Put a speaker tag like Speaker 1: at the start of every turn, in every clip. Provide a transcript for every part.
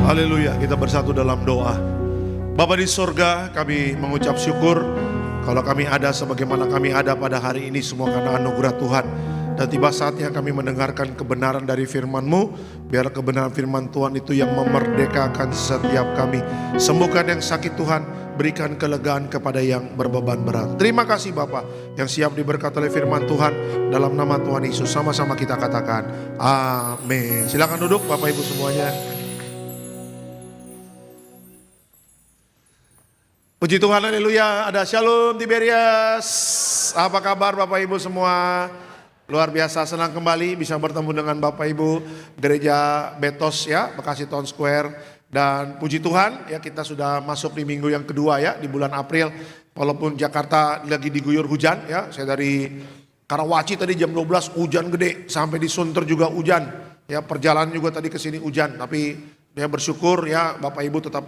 Speaker 1: Haleluya, kita bersatu dalam doa. Bapa di sorga, kami mengucap syukur kalau kami ada sebagaimana kami ada pada hari ini semua karena anugerah Tuhan. Dan tiba saatnya kami mendengarkan kebenaran dari firman-Mu. Biar kebenaran firman Tuhan itu yang memerdekakan setiap kami. Sembuhkan yang sakit Tuhan, berikan kelegaan kepada yang berbeban berat. Terima kasih Bapa yang siap diberkati oleh firman Tuhan. Dalam nama Tuhan Yesus sama-sama kita katakan amin. Silakan duduk Bapak Ibu semuanya. Puji Tuhan, haleluya. Ada Shalom Tiberias. Apa kabar Bapak Ibu semua? Luar biasa, senang kembali bisa bertemu dengan Bapak Ibu Gereja Betos ya, Bekasi Town Square. Dan puji Tuhan ya, kita sudah masuk di minggu yang kedua ya, di bulan April. Walaupun Jakarta lagi diguyur hujan ya. Saya dari Karawaci tadi jam 12 hujan gede, sampai di Sunter juga hujan. Ya, perjalanan juga tadi ke sini hujan, tapi dia bersyukur ya Bapak Ibu tetap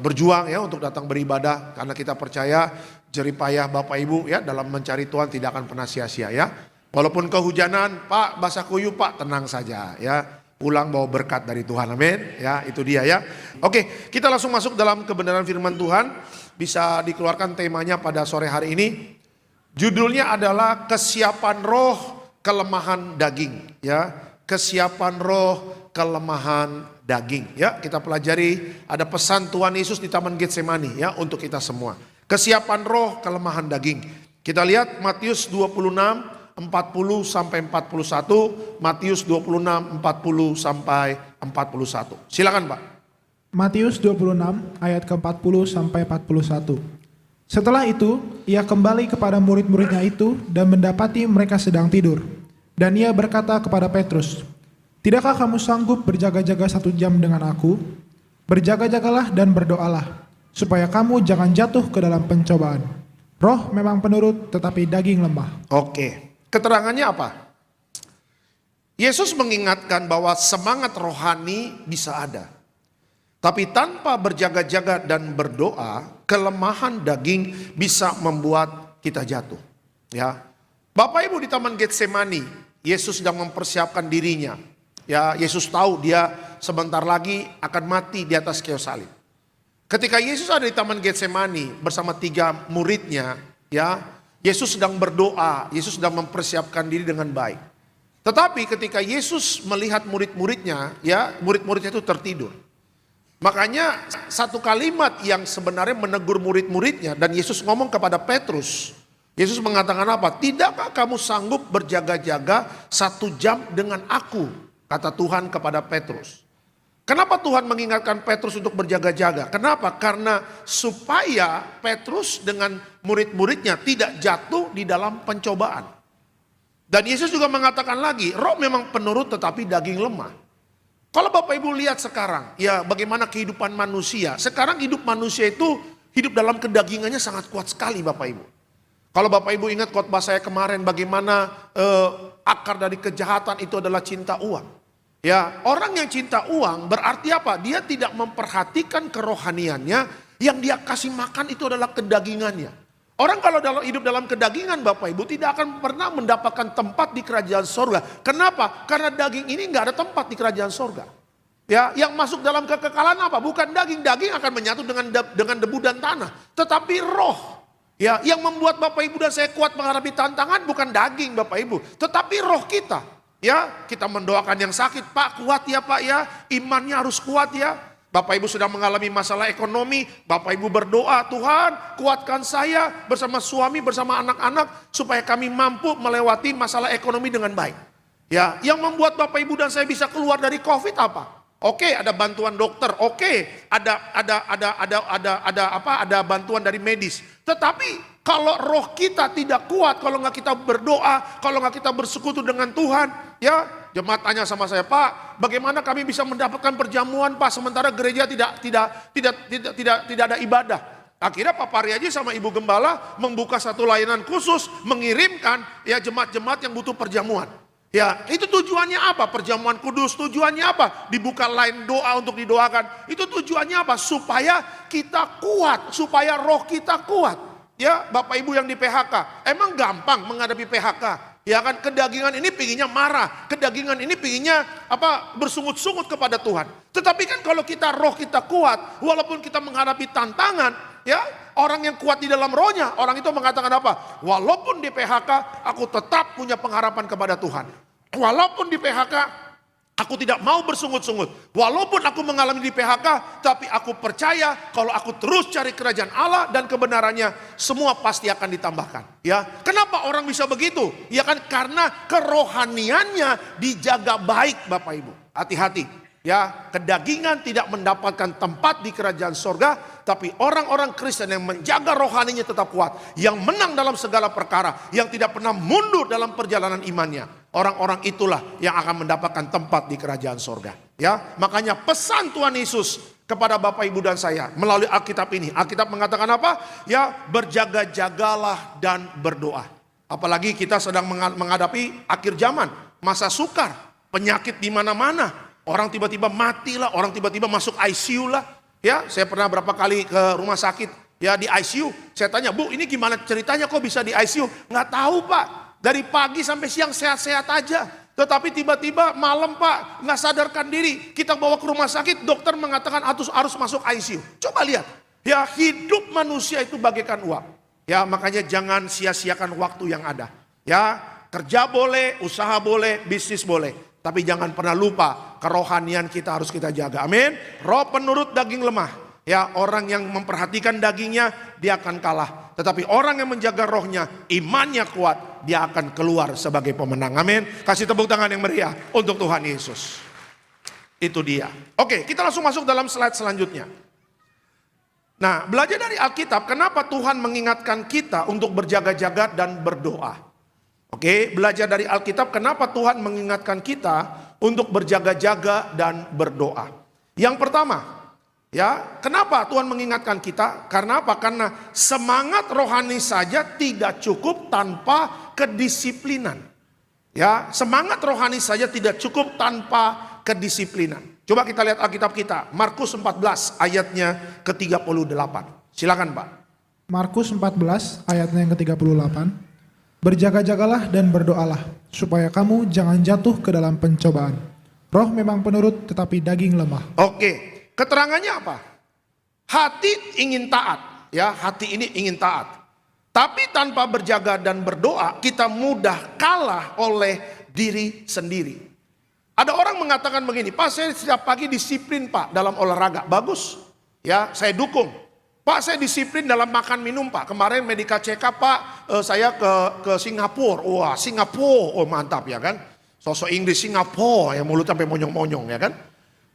Speaker 1: berjuang ya untuk datang beribadah, karena kita percaya jeripayah Bapak Ibu ya dalam mencari Tuhan tidak akan pernah sia-sia ya. Walaupun kehujanan, Pak basah kuyup Pak, tenang saja ya. Pulang bawa berkat dari Tuhan, amin ya, itu dia ya. Oke, kita langsung masuk dalam kebenaran firman Tuhan. Bisa dikeluarkan temanya pada sore hari ini. Judulnya adalah kesiapan roh, kelemahan daging ya. Kesiapan roh, kelemahan daging ya. Kita pelajari, ada pesan Tuhan Yesus di Taman Getsemani ya untuk kita semua. Kesiapan roh, kelemahan daging. Kita lihat Matius 26 40 sampai 41, Matius 26 40 sampai 41. Silakan Pak.
Speaker 2: Matius 26 ayat ke-40 sampai 41. Setelah itu, ia kembali kepada murid-muridnya itu dan mendapati mereka sedang tidur. Dan ia berkata kepada Petrus, "Tidakkah kamu sanggup berjaga-jaga 1 jam dengan aku? Berjaga-jagalah dan berdoalah, supaya kamu jangan jatuh ke dalam pencobaan. Roh memang penurut, tetapi daging lemah."
Speaker 1: Oke, keterangannya apa? Yesus mengingatkan bahwa semangat rohani bisa ada, tapi tanpa berjaga-jaga dan berdoa, kelemahan daging bisa membuat kita jatuh. Ya, Bapak Ibu di Taman Getsemani, Yesus sedang mempersiapkan dirinya. Ya, Yesus tahu dia sebentar lagi akan mati di atas kayu salib. Ketika Yesus ada di Taman Getsemani bersama 3 muridnya, ya, Yesus sedang berdoa, Yesus sedang mempersiapkan diri dengan baik. Tetapi ketika Yesus melihat murid-muridnya, ya, murid-muridnya itu tertidur. Makanya satu kalimat yang sebenarnya menegur murid-muridnya, dan Yesus ngomong kepada Petrus. Yesus mengatakan apa? "Tidakkah kamu sanggup berjaga-jaga 1 jam dengan aku?" Kata Tuhan kepada Petrus. Kenapa Tuhan mengingatkan Petrus untuk berjaga-jaga? Kenapa? Karena supaya Petrus dengan murid-muridnya tidak jatuh di dalam pencobaan. Dan Yesus juga mengatakan lagi, roh memang penurut tetapi daging lemah. Kalau Bapak Ibu lihat sekarang, ya bagaimana kehidupan manusia. Sekarang hidup manusia itu hidup dalam kedagingannya sangat kuat sekali Bapak Ibu. Kalau Bapak Ibu ingat khotbah saya kemarin bagaimana akar dari kejahatan itu adalah cinta uang. Ya, orang yang cinta uang berarti apa? Dia tidak memperhatikan kerohaniannya, yang dia kasih makan itu adalah kedagingannya. Orang kalau hidup dalam kedagingan Bapak Ibu tidak akan pernah mendapatkan tempat di kerajaan sorga. Kenapa? Karena daging ini nggak ada tempat di kerajaan sorga. Ya, yang masuk dalam kekekalan apa? Bukan daging. Daging akan menyatu dengan debu dan tanah. Tetapi roh. Ya, yang membuat Bapak Ibu dan saya kuat menghadapi tantangan bukan daging Bapak Ibu, tetapi roh kita. Ya, kita mendoakan yang sakit, "Pak kuat ya Pak ya, imannya harus kuat ya." Bapak Ibu sudah mengalami masalah ekonomi, Bapak Ibu berdoa, "Tuhan kuatkan saya bersama suami, bersama anak-anak, supaya kami mampu melewati masalah ekonomi dengan baik." Ya, yang membuat Bapak Ibu dan saya bisa keluar dari COVID apa? Oke, ada bantuan dokter. Oke, ada bantuan dari medis. Tetapi kalau roh kita tidak kuat, kalau nggak kita berdoa, kalau nggak kita bersekutu dengan Tuhan, ya, jemaat tanya sama saya, "Pak, bagaimana kami bisa mendapatkan perjamuan Pak, sementara gereja tidak ada ibadah?" Akhirnya Pak Pariaji sama Ibu Gembala membuka satu layanan khusus, mengirimkan ya jemaat-jemaat yang butuh perjamuan. Ya, itu tujuannya apa? Perjamuan kudus tujuannya apa? Dibuka line doa untuk didoakan. Itu tujuannya apa? Supaya kita kuat, supaya roh kita kuat. Ya, Bapak Ibu yang di PHK, emang gampang menghadapi PHK? Ya kan, kedagingan ini pinginnya marah, kedagingan ini pinginnya bersungut-sungut kepada Tuhan. Tetapi kan kalau kita roh kita kuat, walaupun kita menghadapi tantangan, ya orang yang kuat di dalam rohnya, orang itu mengatakan apa? Walaupun di PHK, aku tetap punya pengharapan kepada Tuhan. Walaupun di PHK, aku tidak mau bersungut-sungut. Walaupun aku mengalami di PHK, tapi aku percaya kalau aku terus cari kerajaan Allah dan kebenarannya, semua pasti akan ditambahkan. Ya, kenapa orang bisa begitu? Ya kan, karena kerohaniannya dijaga baik, Bapak Ibu. Hati-hati. Ya, kedagingan tidak mendapatkan tempat di kerajaan sorga, tapi orang-orang Kristen yang menjaga rohaninya tetap kuat, yang menang dalam segala perkara, yang tidak pernah mundur dalam perjalanan imannya. Orang-orang itulah yang akan mendapatkan tempat di kerajaan sorga. Ya, makanya pesan Tuhan Yesus kepada Bapak Ibu dan saya melalui Alkitab ini. Alkitab mengatakan apa? Ya, berjaga-jagalah dan berdoa. Apalagi kita sedang menghadapi akhir zaman, masa sukar, penyakit di mana-mana. Orang tiba-tiba matilah, orang tiba-tiba masuk ICU lah. Ya, saya pernah berapa kali ke rumah sakit, ya di ICU. Saya tanya, Bu, ini gimana ceritanya kok bisa di ICU? Nggak tahu, Pak. Dari pagi sampai siang sehat-sehat aja. Tetapi tiba-tiba malam, Pak, nggak sadarkan diri. Kita bawa ke rumah sakit, dokter mengatakan harus masuk ICU. Coba lihat, ya hidup manusia itu bagaikan uap. Ya, makanya jangan sia-siakan waktu yang ada. Ya, kerja boleh, usaha boleh, bisnis boleh. Tapi jangan pernah lupa, kerohanian kita harus kita jaga. Amin. Roh penurut daging lemah. Ya, orang yang memperhatikan dagingnya, dia akan kalah. Tetapi orang yang menjaga rohnya, imannya kuat, dia akan keluar sebagai pemenang. Amin. Kasih tepuk tangan yang meriah untuk Tuhan Yesus. Itu dia. Oke, kita langsung masuk dalam slide selanjutnya. Nah, belajar dari Alkitab, kenapa Tuhan mengingatkan kita untuk berjaga-jaga dan berdoa. Oke, belajar dari Alkitab, kenapa Tuhan mengingatkan kita untuk berjaga-jaga dan berdoa. Yang pertama, ya, kenapa Tuhan mengingatkan kita? Karena apa? Karena semangat rohani saja tidak cukup tanpa kedisiplinan. Ya, semangat rohani saja tidak cukup tanpa kedisiplinan. Coba kita lihat Alkitab kita, Markus 14 ayatnya ke-38. Silakan, Pak.
Speaker 2: Markus 14 ayatnya yang ke-38. Berjaga-jagalah dan berdoalah, supaya kamu jangan jatuh ke dalam pencobaan. Roh memang penurut, tetapi daging lemah.
Speaker 1: Oke, keterangannya apa? Hati ingin taat, ya, hati ini ingin taat. Tapi tanpa berjaga dan berdoa, kita mudah kalah oleh diri sendiri. Ada orang mengatakan begini, Pak, saya setiap pagi disiplin, Pak, dalam olahraga. Bagus, ya, saya dukung. Pak, saya disiplin dalam makan minum, Pak. Kemarin medical check up, Pak, saya ke Singapura. Wah, Singapura, oh mantap ya kan. Sosok Inggris Singapura, yang mulut sampai monyong-monyong ya kan.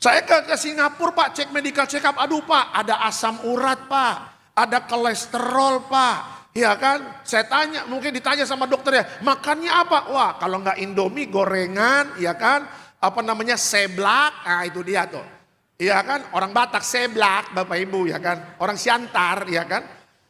Speaker 1: Saya ke Singapura, Pak, cek medical check up. Aduh, Pak, ada asam urat, Pak. Ada kolesterol, Pak. Ya kan, saya tanya, mungkin ditanya sama dokter ya, makannya apa? Wah, kalau nggak Indomie, gorengan, ya kan. Seblak, nah itu dia tuh. Iya kan, orang Batak seblak, Bapak Ibu ya kan, orang Siantar ya kan.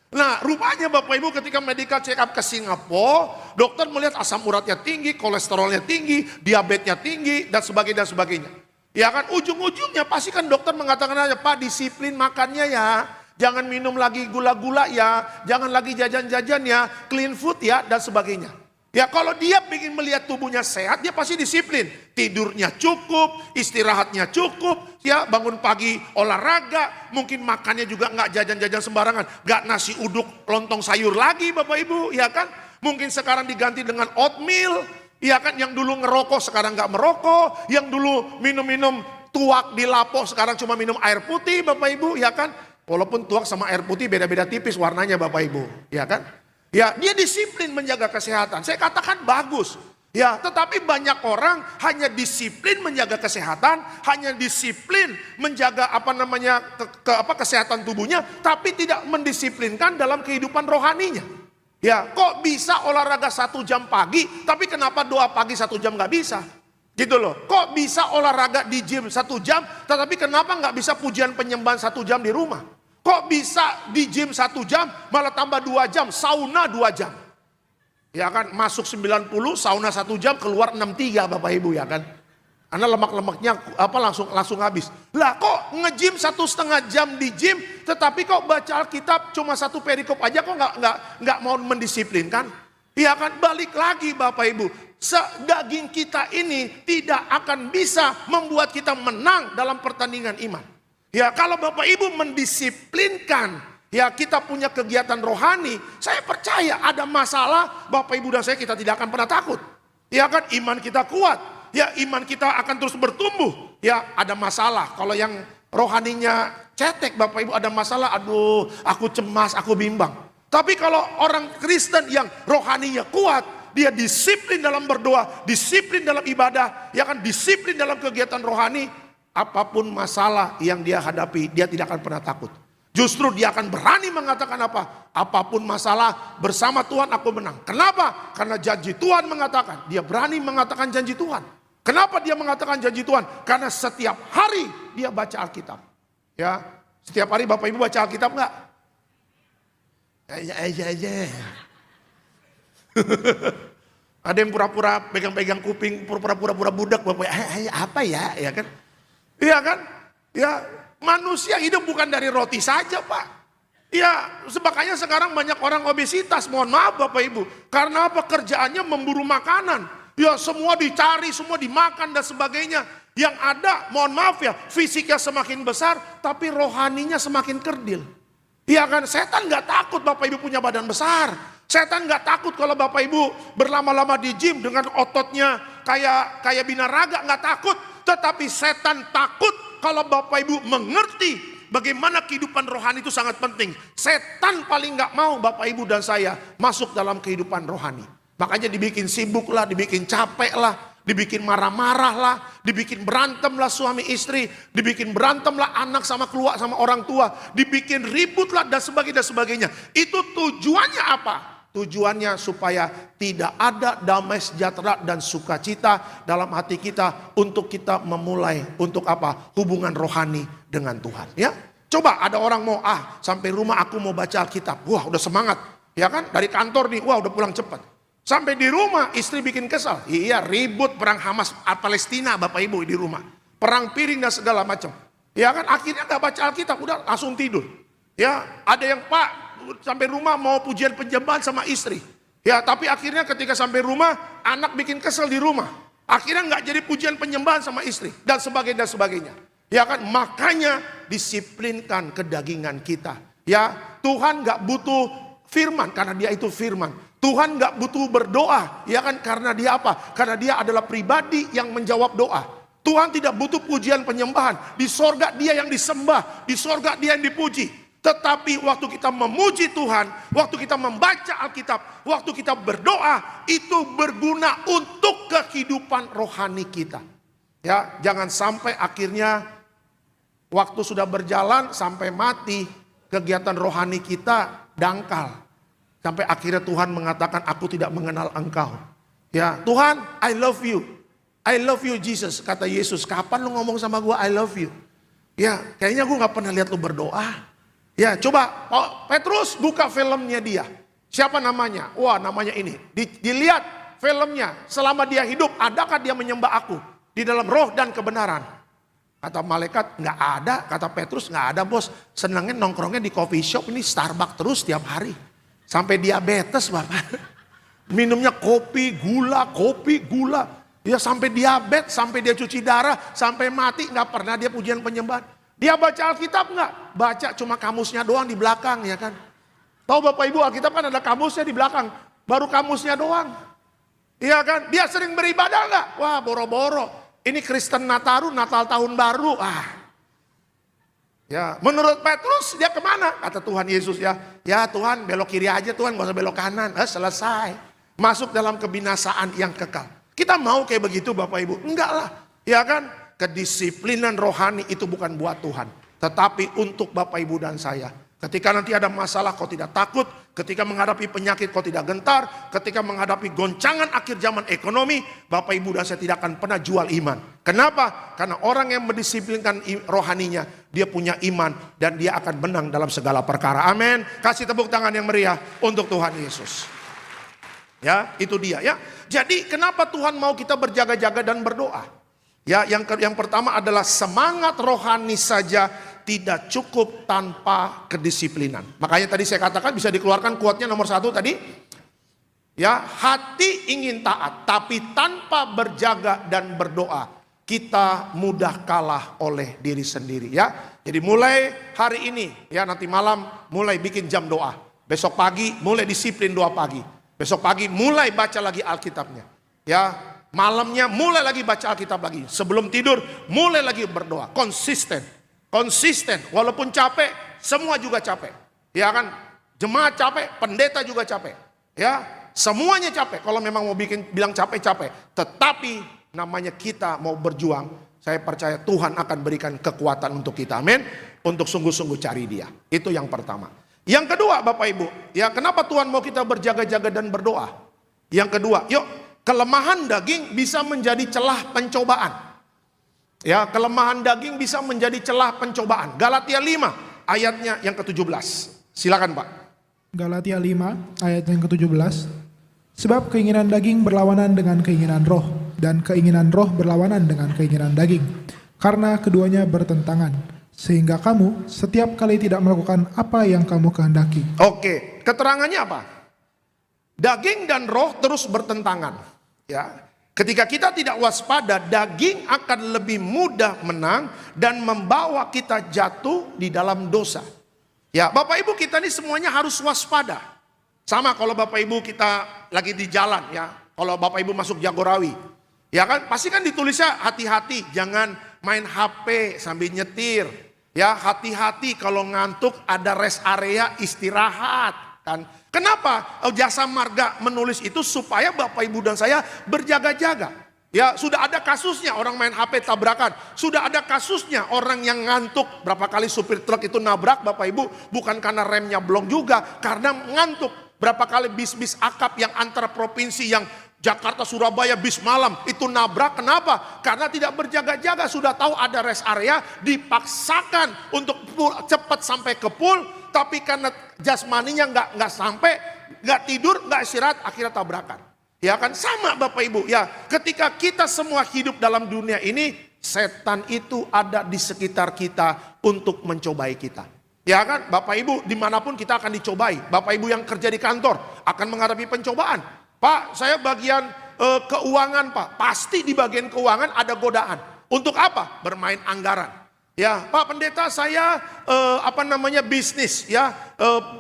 Speaker 1: Nah, rupanya Bapak Ibu ketika medical check up ke Singapura, dokter melihat asam uratnya tinggi, kolesterolnya tinggi, diabetesnya tinggi dan sebagainya dan sebagainya. Ya kan, ujung-ujungnya pasti kan dokter mengatakan aja, Pak, disiplin makannya ya, jangan minum lagi gula-gula ya, jangan lagi jajan-jajan ya, clean food ya dan sebagainya. Ya, kalau dia ingin melihat tubuhnya sehat, dia pasti disiplin. Tidurnya cukup, istirahatnya cukup, ya bangun pagi olahraga, mungkin makannya juga nggak jajan-jajan sembarangan, nggak nasi uduk, lontong sayur lagi, Bapak Ibu, ya kan? Mungkin sekarang diganti dengan oatmeal, ya kan? Yang dulu ngerokok sekarang nggak merokok, yang dulu minum-minum tuak di lapo sekarang cuma minum air putih, Bapak Ibu, ya kan? Walaupun tuak sama air putih beda-beda tipis warnanya, Bapak Ibu, ya kan? Ya, dia disiplin menjaga kesehatan. Saya katakan bagus. Ya, tetapi banyak orang hanya disiplin menjaga kesehatan, hanya disiplin menjaga kesehatan tubuhnya, tapi tidak mendisiplinkan dalam kehidupan rohaninya. Ya, kok bisa olahraga 1 jam pagi, tapi kenapa doa pagi 1 jam nggak bisa? Gitu loh. Kok bisa olahraga di gym 1 jam, tetapi kenapa nggak bisa pujian penyembahan 1 jam di rumah? Kok bisa di gym 1 jam, malah tambah 2 jam, sauna 2 jam. Ya kan, masuk 90, sauna 1 jam, keluar 63 Bapak Ibu ya kan. Karena lemak-lemaknya langsung habis. Lah kok nge-gym 1,5 jam di gym, tetapi kok baca Alkitab cuma 1 perikop aja, kok nggak mau mendisiplinkan? Ya kan, balik lagi Bapak Ibu. Daging kita ini tidak akan bisa membuat kita menang dalam pertandingan iman. Ya, kalau Bapak Ibu mendisiplinkan, ya kita punya kegiatan rohani, saya percaya ada masalah, Bapak Ibu dan saya kita tidak akan pernah takut. Ya kan, iman kita kuat, ya iman kita akan terus bertumbuh. Ya, ada masalah, kalau yang rohaninya cetek Bapak Ibu ada masalah, aduh aku cemas, aku bimbang. Tapi kalau orang Kristen yang rohaninya kuat, dia disiplin dalam berdoa, disiplin dalam ibadah, ya kan, disiplin dalam kegiatan rohani, apapun masalah yang dia hadapi, dia tidak akan pernah takut. Justru dia akan berani mengatakan apa? Apapun masalah, bersama Tuhan aku menang. Kenapa? Karena janji Tuhan mengatakan. Dia berani mengatakan janji Tuhan. Kenapa dia mengatakan janji Tuhan? Karena setiap hari dia baca Alkitab. Ya, setiap hari Bapak Ibu baca Alkitab enggak? Ya. Ada yang pura-pura pegang-pegang kuping, pura-pura budak, Bapak. Apa ya? Ya kan? Iya kan? Ya, manusia hidup bukan dari roti saja, Pak. Ya, makanya sekarang banyak orang obesitas. Mohon maaf Bapak Ibu. Karena apa? Kerjaannya memburu makanan. Ya, semua dicari, semua dimakan dan sebagainya. Yang ada, mohon maaf ya, fisiknya semakin besar, tapi rohaninya semakin kerdil. Iya kan? Setan gak takut Bapak Ibu punya badan besar. Setan gak takut kalau Bapak Ibu berlama-lama di gym dengan ototnya kayak binaraga, gak takut. Tetapi setan takut kalau Bapak Ibu mengerti bagaimana kehidupan rohani itu sangat penting. Setan paling gak mau Bapak Ibu dan saya masuk dalam kehidupan rohani. Makanya dibikin sibuk lah, dibikin capek lah, dibikin marah-marah lah, dibikin berantem lah suami istri, dibikin berantem lah anak sama keluarga sama orang tua, dibikin ribut lah dan sebagainya. Itu tujuannya apa? Tujuannya supaya tidak ada damai sejahtera dan sukacita dalam hati kita untuk kita memulai untuk apa? Hubungan rohani dengan Tuhan. Ya, coba ada orang mau sampai rumah aku mau baca Alkitab, wah udah semangat, ya kan? Dari kantor nih, wah udah pulang cepat. Sampai di rumah istri bikin kesal, iya ribut perang Hamas Palestina Bapak Ibu di rumah, perang piring dan segala macam. Ya kan? Akhirnya nggak baca Alkitab, udah langsung tidur. Ya, ada yang Pak sampai rumah mau pujian penyembahan sama istri. Ya, tapi akhirnya ketika sampai rumah, anak bikin kesel di rumah. Akhirnya nggak jadi pujian penyembahan sama istri dan sebagainya. Ya kan, makanya disiplinkan kedagingan kita. Ya, Tuhan nggak butuh firman karena Dia itu firman. Tuhan nggak butuh berdoa, ya kan, karena Dia apa? Karena Dia adalah pribadi yang menjawab doa. Tuhan tidak butuh pujian penyembahan. Di sorga Dia yang disembah, di sorga Dia yang dipuji. Tetapi waktu kita memuji Tuhan, waktu kita membaca Alkitab, waktu kita berdoa, itu berguna untuk kehidupan rohani kita. Ya, jangan sampai akhirnya waktu sudah berjalan sampai mati, kegiatan rohani kita dangkal. Sampai akhirnya Tuhan mengatakan, aku tidak mengenal engkau. Ya, Tuhan, I love you. I love you Jesus, kata Yesus. Kapan lu ngomong sama gua I love you? Ya, kayaknya gua gak pernah lihat lu berdoa. Ya, coba Petrus buka filmnya dia. Siapa namanya? Wah, namanya ini. Dilihat filmnya. Selama dia hidup, adakah dia menyembah aku di dalam roh dan kebenaran? Kata malaikat, nggak ada. Kata Petrus, nggak ada bos. Senangnya nongkrongnya di coffee shop, ini Starbucks terus tiap hari. Sampai diabetes Bapak. Minumnya kopi, gula. Ya sampai diabetes, sampai dia cuci darah, sampai mati, nggak pernah dia pujian penyembahan. Dia baca Alkitab nggak? Baca cuma kamusnya doang di belakang, ya kan? Tahu Bapak Ibu, Alkitab kan ada kamusnya di belakang, baru kamusnya doang. Iya kan? Dia sering beribadah nggak? Wah, boro-boro. Ini Kristen Nataru, Natal tahun baru. Ya, menurut Petrus dia kemana? Kata Tuhan Yesus ya Tuhan belok kiri aja Tuhan, gak usah belok kanan. Selesai. Masuk dalam kebinasaan yang kekal. Kita mau kayak begitu Bapak Ibu? Enggak lah. Ya kan? Kedisiplinan rohani itu bukan buat Tuhan, tetapi untuk Bapak Ibu dan saya. Ketika nanti ada masalah kau tidak takut, ketika menghadapi penyakit kau tidak gentar, ketika menghadapi goncangan akhir zaman ekonomi, Bapak Ibu dan saya tidak akan pernah jual iman. Kenapa? Karena orang yang mendisiplinkan rohaninya, dia punya iman dan dia akan menang dalam segala perkara. Amin. Kasih tepuk tangan yang meriah untuk Tuhan Yesus. Ya, itu dia ya. Jadi kenapa Tuhan mau kita berjaga-jaga dan berdoa? Ya, yang pertama adalah semangat rohani saja tidak cukup tanpa kedisiplinan. Makanya tadi saya katakan bisa dikeluarkan quote-nya nomor 1 tadi. Ya, hati ingin taat, tapi tanpa berjaga dan berdoa, kita mudah kalah oleh diri sendiri ya. Jadi mulai hari ini ya, nanti malam mulai bikin jam doa. Besok pagi mulai disiplin doa pagi. Besok pagi mulai baca lagi Alkitabnya. Ya, malamnya mulai lagi baca Alkitab lagi. Sebelum tidur mulai lagi berdoa. Konsisten. Konsisten. Walaupun capek, semua juga capek. Ya kan? Jemaat capek, pendeta juga capek. Ya, semuanya capek. Kalau memang mau bilang capek-capek. Tetapi namanya kita mau berjuang. Saya percaya Tuhan akan berikan kekuatan untuk kita. Amin. Untuk sungguh-sungguh cari Dia. Itu yang pertama. Yang kedua Bapak Ibu. Ya, kenapa Tuhan mau kita berjaga-jaga dan berdoa? Yang kedua, yuk, kelemahan daging bisa menjadi celah pencobaan. Ya, kelemahan daging bisa menjadi celah pencobaan. Galatia 5 ayatnya yang ke-17. Silakan Pak.
Speaker 2: Galatia 5 ayat yang ke-17. Sebab keinginan daging berlawanan dengan keinginan roh, dan keinginan roh berlawanan dengan keinginan daging. Karena keduanya bertentangan, sehingga kamu setiap kali tidak melakukan apa yang kamu kehendaki.
Speaker 1: Oke, keterangannya apa? Daging dan roh terus bertentangan. Ya, ketika kita tidak waspada, daging akan lebih mudah menang dan membawa kita jatuh di dalam dosa. Ya, Bapak Ibu kita ini semuanya harus waspada. Sama kalau Bapak Ibu kita lagi di jalan ya. Kalau Bapak Ibu masuk Jagorawi. Ya kan, pasti kan ditulisnya hati-hati. Jangan main HP sambil nyetir. Ya, hati-hati kalau ngantuk ada rest area istirahat. Kan. Kenapa Jasa Marga menulis itu? Supaya Bapak Ibu dan saya berjaga-jaga. Ya, sudah ada kasusnya orang main HP tabrakan. Sudah ada kasusnya orang yang ngantuk. Berapa kali supir truk itu nabrak Bapak Ibu. Bukan karena remnya blong juga. Karena ngantuk. Berapa kali bis-bis akap yang antar provinsi, yang Jakarta, Surabaya, bis malam. Itu nabrak, kenapa? Karena tidak berjaga-jaga. Sudah tahu ada rest area. Dipaksakan untuk cepat sampai ke pool. Tapi karena jasmaninya nggak sampai. Nggak tidur, nggak istirahat. Akhirnya tabrakan. Ya kan, sama Bapak Ibu ya, ketika kita semua hidup dalam dunia ini, setan itu ada di sekitar kita untuk mencobai kita. Ya kan, Bapak Ibu dimanapun kita akan dicobai. Bapak Ibu yang kerja di kantor akan menghadapi pencobaan. Pak, saya bagian keuangan Pak, pasti di bagian keuangan ada godaan. Untuk apa? Bermain anggaran. Ya, Pak Pendeta saya bisnis ya,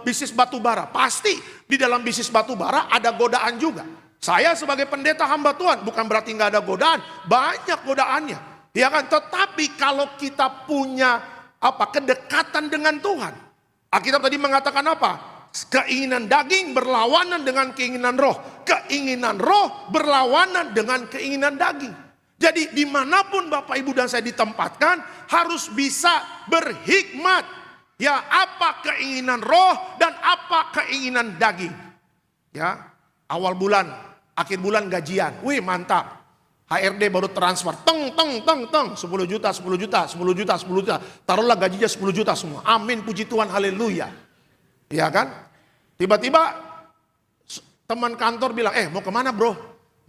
Speaker 1: bisnis batu bara. Pasti di dalam bisnis batu bara ada godaan juga. Saya sebagai pendeta hamba Tuhan bukan berarti nggak ada godaan, banyak godaannya. Ya kan, tetapi kalau kita punya kedekatan dengan Tuhan. Alkitab tadi mengatakan apa? Keinginan daging berlawanan dengan keinginan roh. Keinginan roh berlawanan dengan keinginan daging. Jadi dimanapun Bapak Ibu dan saya ditempatkan harus bisa berhikmat. Ya, apa keinginan roh dan apa keinginan daging. Ya, awal bulan, akhir bulan gajian, wih mantap. HRD baru transfer, teng, 10 juta, 10 juta, 10 juta, 10 juta. Taruhlah gajinya 10 juta semua. Amin, puji Tuhan, haleluya. Ya kan? Tiba-tiba teman kantor bilang, mau kemana bro?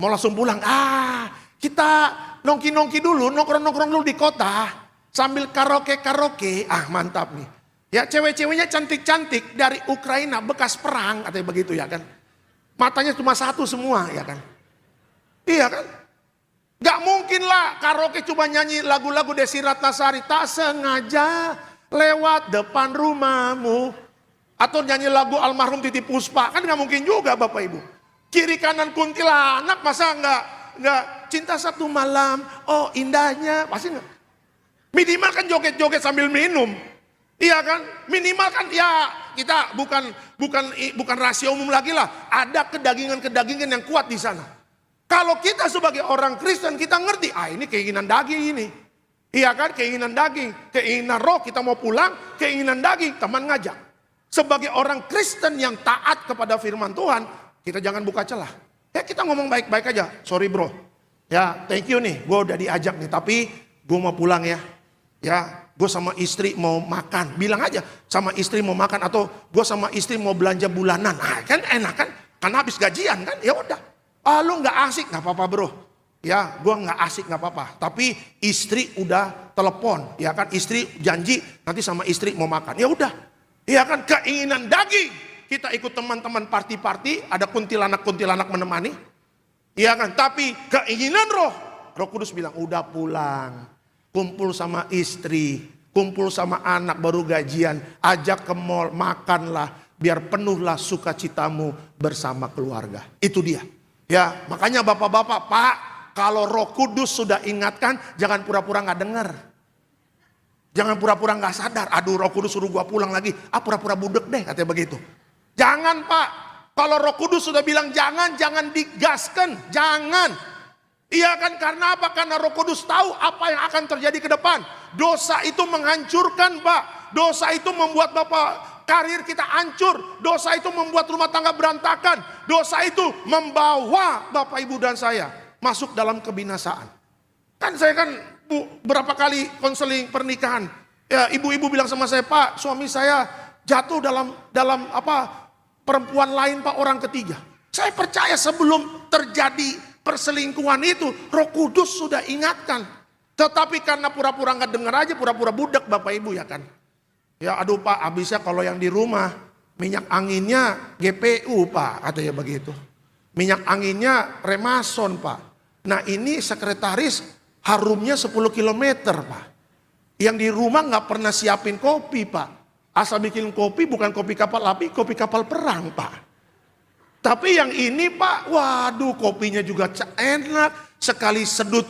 Speaker 1: Mau langsung pulang? Kita nongki-nongki dulu, nongkrong-nongkrong dulu di kota. Sambil karaoke. Mantap nih. Ya, cewek-ceweknya cantik-cantik dari Ukraina, bekas perang, katanya begitu ya kan. Matanya cuma satu semua ya kan. Iya kan. Gak mungkin lah karaoke cuma nyanyi lagu-lagu Desi Ratnasari. Tak sengaja lewat depan rumahmu. Atau nyanyi lagu almarhum Titi Puspa. Kan gak mungkin juga Bapak Ibu. Kiri kanan kuntilanak masa gak cinta satu malam. Oh indahnya. Pasti gak. Minimal kan joget-joget sambil minum. Iya kan, minimal kan ya kita bukan rahasia umum lagi lah. Ada kedagingan yang kuat di sana. Kalau kita sebagai orang Kristen kita ngerti, ini keinginan daging ini. Iya kan, keinginan daging, keinginan roh kita mau pulang, keinginan daging teman ngajak. Sebagai orang Kristen yang taat kepada firman Tuhan, kita jangan buka celah. Ya kita ngomong baik-baik aja, sorry bro. Ya thank you nih, gue udah diajak nih, tapi gue mau pulang ya. Ya, gue sama istri mau makan, bilang aja sama istri mau makan, atau gue sama istri mau belanja bulanan. Kan enak kan, karena habis gajian kan, ya udah. Lu nggak asik, nggak apa-apa bro. Ya, gue nggak asik nggak apa-apa. Tapi istri udah telepon, ya kan, istri janji nanti sama istri mau makan. Ya udah, ya kan, keinginan daging kita ikut teman-teman party-party, ada kuntilanak-kuntilanak menemani. Iya kan? Tapi keinginan Roh Kudus bilang, udah pulang. Kumpul sama istri, kumpul sama anak baru gajian, ajak ke mall, makanlah, biar penuhlah sukacitamu bersama keluarga. Itu dia. Ya, makanya bapak-bapak, Pak, kalau Roh Kudus sudah ingatkan, jangan pura-pura nggak dengar. Jangan pura-pura nggak sadar. Aduh, Roh Kudus suruh gua pulang lagi. Pura-pura budek deh, katanya begitu. Jangan, Pak. Kalau Roh Kudus sudah bilang jangan digaskan, jangan. Iya kan, karena apa? Karena Roh Kudus tahu apa yang akan terjadi ke depan. Dosa itu menghancurkan, Pak. Dosa itu membuat Bapak karir kita hancur. Dosa itu membuat rumah tangga berantakan. Dosa itu membawa Bapak, Ibu, dan saya masuk dalam kebinasaan. Kan saya berapa kali konseling pernikahan. Ya, ibu-ibu bilang sama saya, Pak, suami saya jatuh dalam perempuan lain, Pak, orang ketiga. Saya percaya sebelum terjadi perselingkuhan itu, Roh Kudus sudah ingatkan. Tetapi karena pura-pura nggak dengar aja, pura-pura budak, Bapak Ibu, ya kan. Ya aduh, Pak, habisnya kalau yang di rumah minyak anginnya GPU, Pak, katanya begitu. Minyak anginnya Remason, Pak. Nah ini sekretaris harumnya 10 kilometer, Pak. Yang di rumah nggak pernah siapin kopi, Pak. Asal bikin kopi, bukan kopi kapal api, kopi kapal perang, Pak. Tapi yang ini, Pak, waduh, kopinya juga enak. Sekali sedut,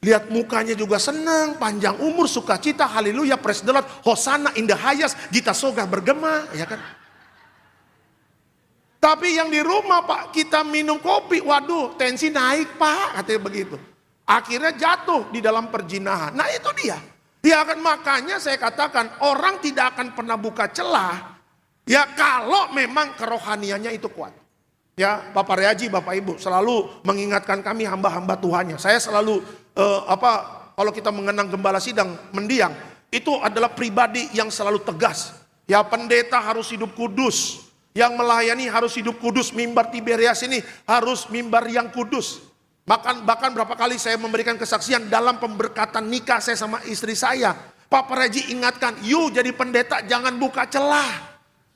Speaker 1: lihat mukanya juga senang, panjang umur, sukacita, haleluya, praise the Lord, hosana in the highest, gita soga bergema, ya kan. Tapi yang di rumah, Pak, kita minum kopi, waduh, tensi naik, Pak, katanya begitu. Akhirnya jatuh di dalam perjinahan. Nah itu dia. Ya kan, makanya saya katakan orang tidak akan pernah buka celah. Ya kalau memang kerohaniannya itu kuat. Ya, Bapak Reaji, Bapak Ibu selalu mengingatkan kami hamba-hamba Tuhannya. Saya selalu kalau kita mengenang gembala sidang mendiang, itu adalah pribadi yang selalu tegas. Ya, pendeta harus hidup kudus. Yang melayani harus hidup kudus. Mimbar Tiberias ini harus mimbar yang kudus. Bahkan berapa kali saya memberikan kesaksian dalam pemberkatan nikah saya sama istri saya. Pak Reaji ingatkan, you jadi pendeta jangan buka celah.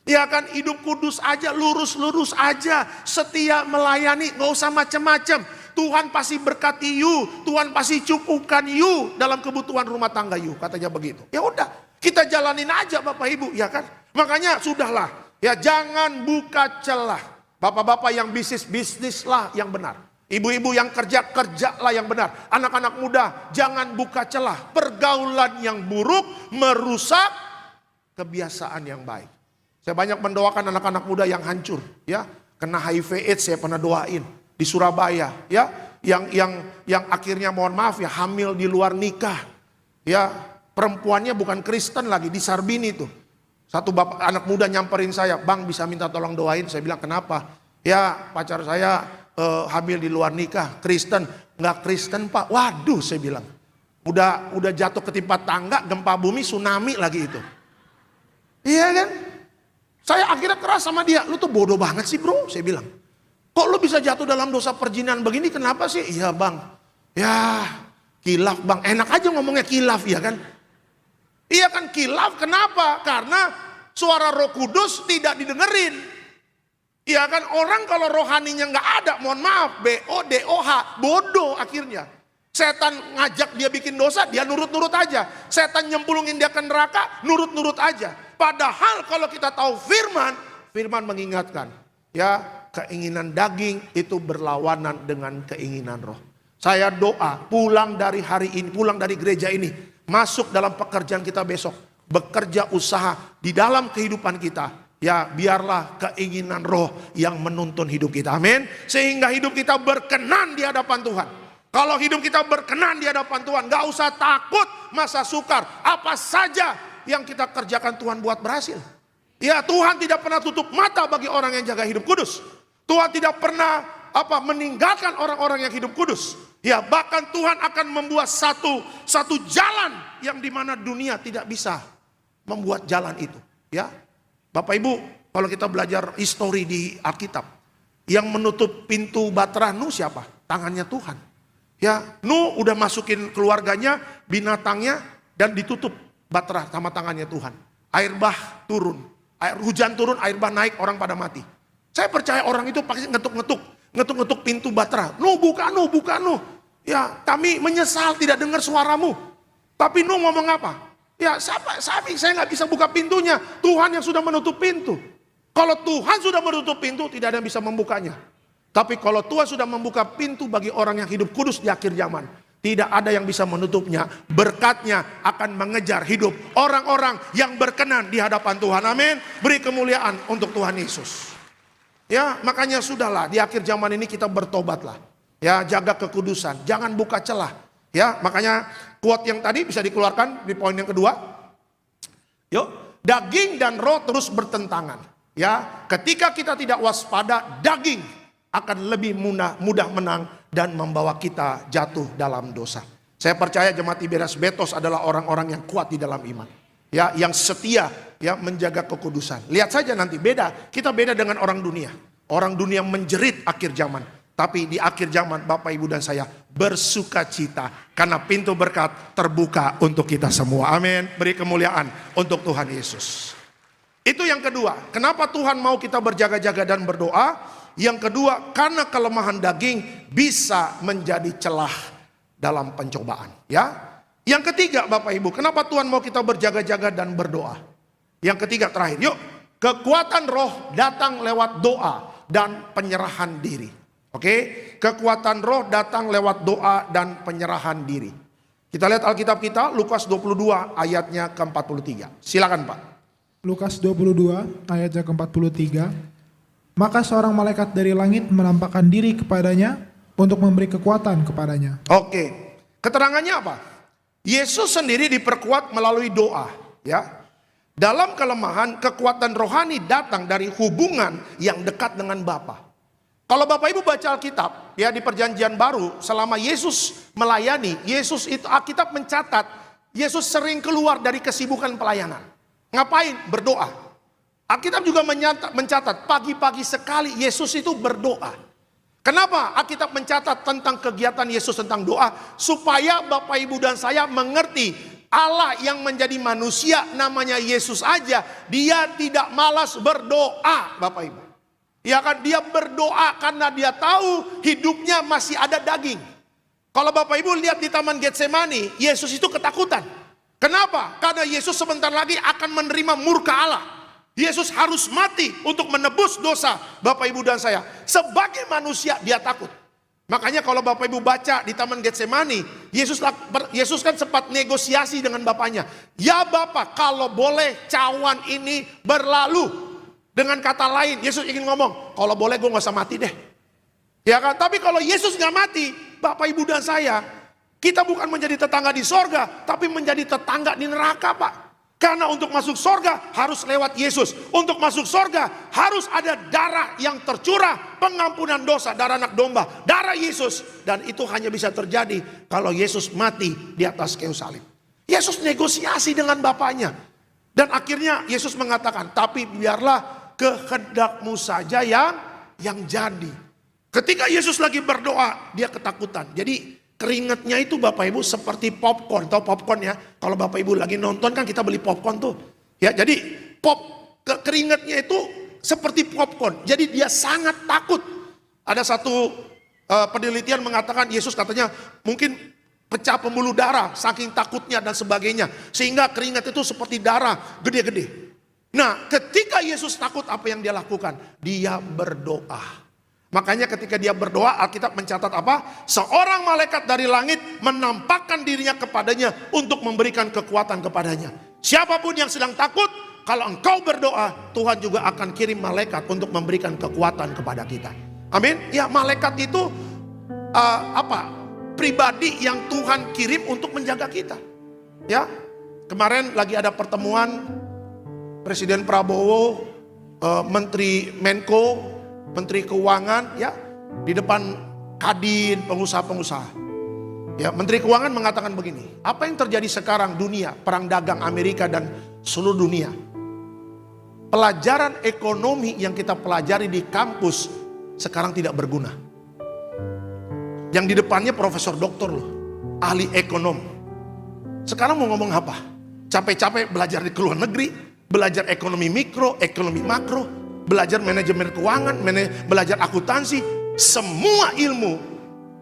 Speaker 1: Ya kan, hidup kudus aja, lurus-lurus aja, setia melayani, gak usah macam-macam. Tuhan pasti berkati you, Tuhan pasti cukupkan you dalam kebutuhan rumah tangga you, katanya begitu. Ya udah, kita jalanin aja Bapak Ibu, ya kan. Makanya sudahlah, ya jangan buka celah. Bapak-bapak yang bisnis-bisnislah yang benar. Ibu-ibu yang kerja-kerjalah yang benar. Anak-anak muda, jangan buka celah. Pergaulan yang buruk merusak kebiasaan yang baik. Saya banyak mendoakan anak-anak muda yang hancur, ya, kena HIV AIDS. Saya pernah doain di Surabaya, ya, yang akhirnya mohon maaf ya hamil di luar nikah, ya, perempuannya bukan Kristen lagi, di Sarbini itu. Satu bapak anak muda nyamperin saya, Bang bisa minta tolong doain. Saya bilang kenapa? Ya pacar saya hamil di luar nikah, Kristen. Nggak Kristen, Pak. Waduh, saya bilang, udah jatuh ketimpa tangga, gempa bumi, tsunami lagi itu. Iya kan? Saya akhirnya keras sama dia, lu tuh bodoh banget sih bro, saya bilang. Kok lu bisa jatuh dalam dosa perjinahan begini, kenapa sih? Iya bang, ya kilaf bang, enak aja ngomongnya kilaf ya kan. Iya kan kilaf, kenapa? Karena suara Roh Kudus tidak didengerin. Iya kan, orang kalau rohaninya nggak ada, mohon maaf, BODOH, bodoh akhirnya. Setan ngajak dia bikin dosa, dia nurut-nurut aja. Setan nyemplungin dia ke neraka, nurut-nurut aja. Padahal kalau kita tahu firman mengingatkan, ya keinginan daging itu berlawanan dengan keinginan roh. Saya doa pulang dari hari ini, pulang dari gereja ini, masuk dalam pekerjaan kita besok, bekerja usaha di dalam kehidupan kita. Ya biarlah keinginan roh yang menuntun hidup kita, amin. Sehingga hidup kita berkenan di hadapan Tuhan. Kalau hidup kita berkenan di hadapan Tuhan, gak usah takut masa sukar, apa saja yang kita kerjakan Tuhan buat berhasil. Ya Tuhan tidak pernah tutup mata bagi orang yang jaga hidup kudus. Tuhan tidak pernah meninggalkan orang-orang yang hidup kudus. Ya bahkan Tuhan akan membuat satu jalan yang dimana dunia tidak bisa membuat jalan itu. Ya Bapak Ibu, kalau kita belajar histori di Alkitab, yang menutup pintu Bahtera Nuh siapa? Tangannya Tuhan. Ya Nuh udah masukin keluarganya, binatangnya, dan ditutup Bahtera sama tangannya Tuhan. Air bah turun. Air hujan turun, air bah naik, orang pada mati. Saya percaya orang itu pasti ngetuk pintu Batra. Nuh, buka Nuh, buka Nuh. Ya, kami menyesal tidak dengar suaramu. Tapi Nuh ngomong apa? Ya, saya nggak bisa buka pintunya. Tuhan yang sudah menutup pintu. Kalau Tuhan sudah menutup pintu, tidak ada yang bisa membukanya. Tapi kalau Tuhan sudah membuka pintu bagi orang yang hidup kudus di akhir zaman, tidak ada yang bisa menutupnya. Berkatnya akan mengejar hidup orang-orang yang berkenan di hadapan Tuhan. Amin. Beri kemuliaan untuk Tuhan Yesus. Ya, makanya sudahlah, di akhir zaman ini kita bertobatlah. Ya, jaga kekudusan, jangan buka celah. Ya, makanya quote yang tadi bisa dikeluarkan di poin yang kedua. Yuk, daging dan roh terus bertentangan. Ya, ketika kita tidak waspada, daging akan lebih mudah menang dan membawa kita jatuh dalam dosa. Saya percaya jemaat Tiberias Betos adalah orang-orang yang kuat di dalam iman. Ya, yang setia, ya, menjaga kekudusan. Lihat saja nanti beda, kita beda dengan orang dunia. Orang dunia menjerit akhir zaman. Tapi di akhir zaman Bapak Ibu dan saya bersuka cita karena pintu berkat terbuka untuk kita semua. Amin. Beri kemuliaan untuk Tuhan Yesus. Itu yang kedua. Kenapa Tuhan mau kita berjaga-jaga dan berdoa? Yang kedua, karena kelemahan daging bisa menjadi celah dalam pencobaan. Ya. Yang ketiga Bapak Ibu, kenapa Tuhan mau kita berjaga-jaga dan berdoa? Yang ketiga terakhir, yuk. Kekuatan roh datang lewat doa dan penyerahan diri. Oke, kekuatan roh datang lewat doa dan penyerahan diri. Kita lihat Alkitab kita, Lukas 22 ayatnya ke-43. Silakan Pak.
Speaker 2: Lukas 22 ayatnya ke-43. Maka seorang malaikat dari langit menampakkan diri kepadanya untuk memberi kekuatan kepadanya.
Speaker 1: Oke, keterangannya apa? Yesus sendiri diperkuat melalui doa. Ya, dalam kelemahan, kekuatan rohani datang dari hubungan yang dekat dengan Bapa. Kalau Bapak Ibu baca Alkitab, ya, di Perjanjian Baru, selama Yesus melayani, Yesus itu Alkitab mencatat, Yesus sering keluar dari kesibukan pelayanan. Ngapain? Berdoa. Alkitab juga mencatat, pagi-pagi sekali Yesus itu berdoa. Kenapa Alkitab mencatat tentang kegiatan Yesus tentang doa? Supaya Bapak Ibu dan saya mengerti, Allah yang menjadi manusia namanya Yesus aja, dia tidak malas berdoa Bapak Ibu. Ya kan, dia berdoa karena dia tahu hidupnya masih ada daging. Kalau Bapak Ibu lihat di Taman Getsemani, Yesus itu ketakutan. Kenapa? Karena Yesus sebentar lagi akan menerima murka Allah. Yesus harus mati untuk menebus dosa Bapak Ibu dan saya. Sebagai manusia dia takut. Makanya kalau Bapak Ibu baca di Taman Getsemani, Yesus kan sempat negosiasi dengan Bapaknya. Ya Bapak, kalau boleh cawan ini berlalu. Dengan kata lain, Yesus ingin ngomong, kalau boleh gue gak usah mati deh. Ya kan? Tapi kalau Yesus gak mati, Bapak Ibu dan saya, kita bukan menjadi tetangga di sorga, tapi menjadi tetangga di neraka Pak. Karena untuk masuk sorga harus lewat Yesus. Untuk masuk sorga harus ada darah yang tercurah, pengampunan dosa, darah anak domba, darah Yesus. Dan itu hanya bisa terjadi kalau Yesus mati di atas kayu salib. Yesus negosiasi dengan Bapaknya. Dan akhirnya Yesus mengatakan, tapi biarlah kehendakmu saja yang jadi. Ketika Yesus lagi berdoa, dia ketakutan. Jadi keringatnya itu Bapak Ibu seperti popcorn. Tahu popcorn ya? Kalau Bapak Ibu lagi nonton kan kita beli popcorn tuh. Ya, jadi keringatnya itu seperti popcorn. Jadi dia sangat takut. Ada satu penelitian mengatakan Yesus katanya mungkin pecah pembuluh darah saking takutnya dan sebagainya. Sehingga keringat itu seperti darah gede-gede. Nah, ketika Yesus takut, apa yang dia lakukan? Dia berdoa. Makanya ketika dia berdoa, Alkitab mencatat apa? Seorang malaikat dari langit menampakkan dirinya kepadanya untuk memberikan kekuatan kepadanya. Siapapun yang sedang takut, kalau engkau berdoa, Tuhan juga akan kirim malaikat untuk memberikan kekuatan kepada kita. Amin. Ya, malaikat itu pribadi yang Tuhan kirim untuk menjaga kita. Ya, kemarin lagi ada pertemuan Presiden Prabowo, Menteri Menko, Menteri Keuangan, ya, di depan Kadin, pengusaha-pengusaha. Ya, Menteri Keuangan mengatakan begini, apa yang terjadi sekarang dunia, perang dagang Amerika dan seluruh dunia. Pelajaran ekonomi yang kita pelajari di kampus sekarang tidak berguna. Yang di depannya profesor doktor loh, ahli ekonom. Sekarang mau ngomong apa? Capek-capek belajar di luar negeri, belajar ekonomi mikro, ekonomi makro, belajar manajemen keuangan, belajar akuntansi. Semua ilmu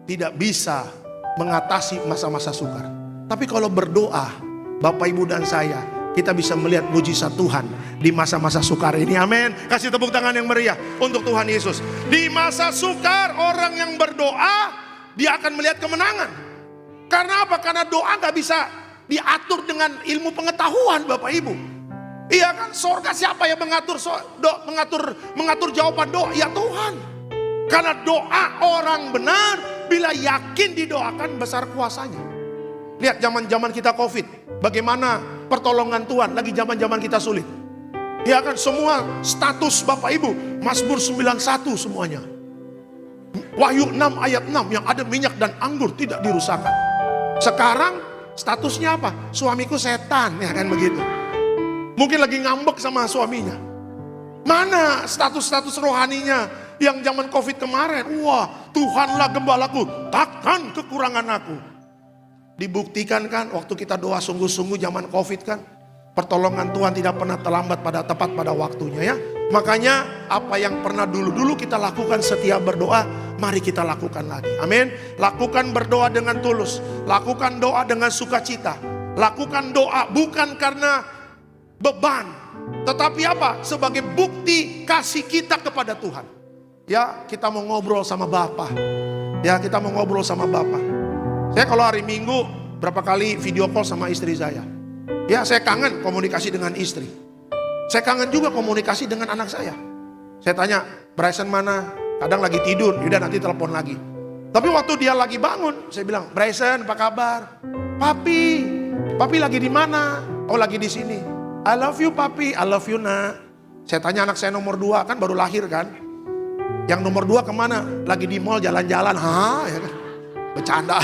Speaker 1: tidak bisa mengatasi masa-masa sukar. Tapi kalau berdoa, Bapak Ibu dan saya, kita bisa melihat mujizat Tuhan di masa-masa sukar ini. Amin. Kasih tepuk tangan yang meriah untuk Tuhan Yesus. Di masa sukar, orang yang berdoa, dia akan melihat kemenangan. Karena apa? Karena doa gak bisa diatur dengan ilmu pengetahuan, Bapak Ibu. Iya kan, sorga siapa yang mengatur jawaban doa? Ya Tuhan. Karena doa orang benar, bila yakin didoakan, besar kuasanya. Lihat zaman-zaman kita COVID, bagaimana pertolongan Tuhan lagi zaman-zaman kita sulit. Ya kan, semua status Bapak Ibu, Mazmur 91 semuanya. Wahyu 6 ayat 6, yang ada minyak dan anggur tidak dirusakkan. Sekarang statusnya apa? Suamiku setan, ya kan begitu. Mungkin lagi ngambek sama suaminya. Mana status-status rohaninya yang zaman COVID kemarin? Wah, Tuhanlah gembalaku, takkan kekurangan aku. Dibuktikan kan waktu kita doa sungguh-sungguh zaman COVID kan, pertolongan Tuhan tidak pernah terlambat tepat pada waktunya ya. Makanya apa yang pernah dulu kita lakukan setiap berdoa, mari kita lakukan lagi. Amin. Lakukan berdoa dengan tulus, lakukan doa dengan sukacita. Lakukan doa bukan karena beban, tetapi apa? Sebagai bukti kasih kita kepada Tuhan. Ya, kita mau ngobrol sama Bapa. Ya, kita mau ngobrol sama Bapa. Saya kalau hari Minggu berapa kali video call sama istri saya. Ya, saya kangen komunikasi dengan istri. Saya kangen juga komunikasi dengan anak saya. Saya tanya, Bryson mana? Kadang lagi tidur, yaudah nanti telepon lagi. Tapi waktu dia lagi bangun, saya bilang, Bryson apa kabar? Papi lagi di mana? Oh, lagi di sini. I love you papi, I love you nak. Saya tanya anak saya nomor 2, kan baru lahir kan. Yang nomor 2 kemana? Lagi di mall jalan-jalan. Hah? Ya kan? Bercanda.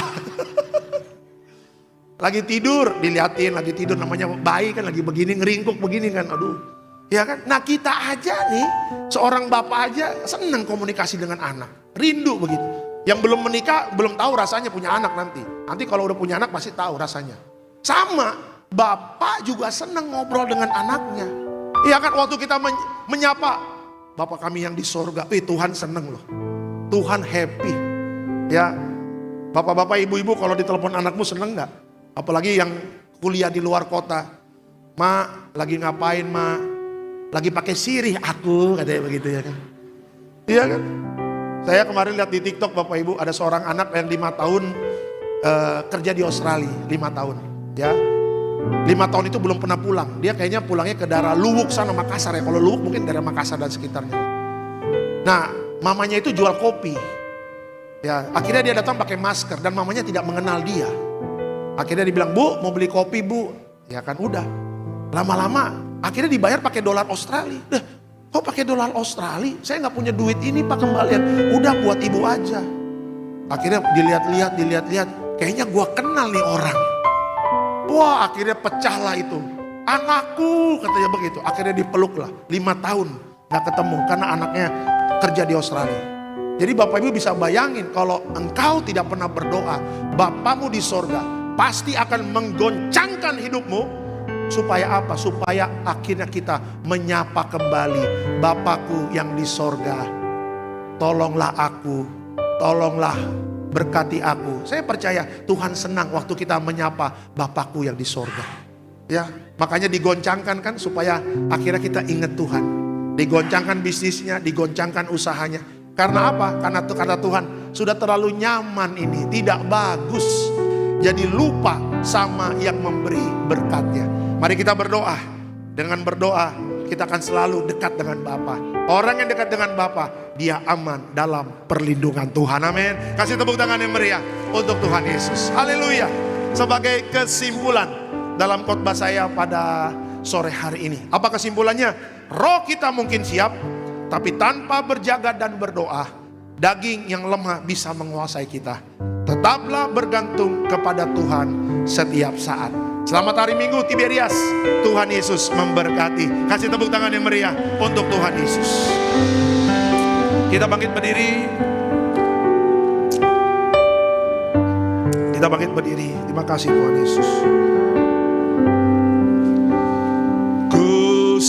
Speaker 1: Lagi tidur, diliatin lagi tidur, namanya bayi kan lagi begini, ngeringkuk begini kan. Aduh. Ya kan? Nah kita aja nih, seorang bapak aja senang komunikasi dengan anak. Rindu begitu. Yang belum menikah, belum tahu rasanya punya anak nanti. Nanti kalau udah punya anak pasti tahu rasanya. Sama. Bapak juga senang ngobrol dengan anaknya. Iya kan, waktu kita menyapa Bapak kami yang di sorga, Tuhan senang loh. Tuhan happy. Ya, bapak-bapak, ibu-ibu kalau ditelepon anakmu senang gak? Apalagi yang kuliah di luar kota. Ma, lagi ngapain ma? Lagi pakai sirih aku, katanya begitu ya kan. Iya kan? Saya kemarin lihat di TikTok Bapak Ibu, ada seorang anak yang 5 tahun kerja di Australia, 5 tahun. Ya. 5 tahun itu belum pernah pulang. Dia kayaknya pulangnya ke daerah Luwuk sana, Makassar ya. Kalau Luwuk mungkin daerah Makassar dan sekitarnya. Nah, mamanya itu jual kopi. Ya, akhirnya dia datang pakai masker dan mamanya tidak mengenal dia. Akhirnya dia bilang, "Bu, mau beli kopi, Bu." Ya kan udah. Lama-lama akhirnya dibayar pakai dolar Australia. Kok pakai dolar Australia? Saya nggak punya duit ini Pak kembalian. Udah buat ibu aja. Akhirnya dilihat-lihat, kayaknya gua kenal nih orang. Wah, akhirnya pecahlah itu. Anakku, katanya begitu. Akhirnya dipeluklah. 5 tahun gak ketemu karena anaknya kerja di Australia. Jadi Bapak Ibu bisa bayangin kalau engkau tidak pernah berdoa, Bapamu di sorga pasti akan menggoncangkan hidupmu. Supaya apa? Supaya akhirnya kita menyapa kembali, Bapakku yang di sorga, tolonglah aku, tolonglah berkati aku. Saya percaya Tuhan senang waktu kita menyapa Bapakku yang di sorga. Ya, makanya digoncangkan kan supaya akhirnya kita ingat Tuhan. Digoncangkan bisnisnya, digoncangkan usahanya. Karena apa? Karena kata Tuhan sudah terlalu nyaman ini, tidak bagus. Jadi lupa sama yang memberi berkatnya. Mari kita berdoa. Dengan berdoa kita akan selalu dekat dengan Bapa. Orang yang dekat dengan Bapa, dia aman dalam perlindungan Tuhan. Amin. Kasih tepuk tangan yang meriah untuk Tuhan Yesus. Haleluya. Sebagai kesimpulan dalam khotbah saya pada sore hari ini. Apa kesimpulannya? Roh kita mungkin siap, tapi tanpa berjaga dan berdoa, daging yang lemah bisa menguasai kita. Tetaplah bergantung kepada Tuhan setiap saat. Selamat hari Minggu Tiberias. Tuhan Yesus memberkati. Kasih tepuk tangan yang meriah untuk Tuhan Yesus. Kita bangkit berdiri. Kita bangkit berdiri. Terima kasih Tuhan Yesus. Ku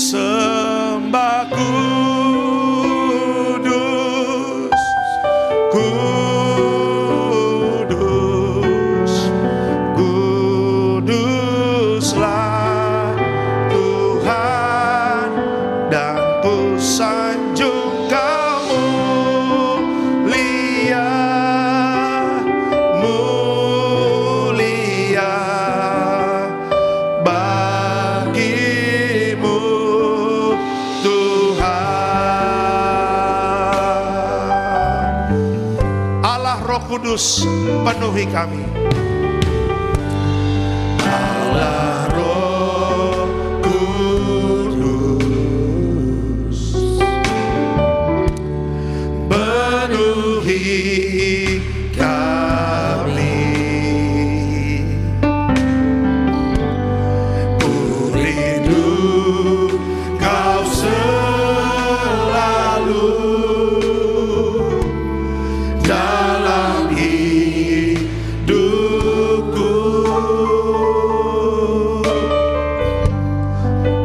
Speaker 1: Kudus penuhi kami. Allah Roh Kudus penuhi kami. Ku rindu Kau selalu dalam hidupku.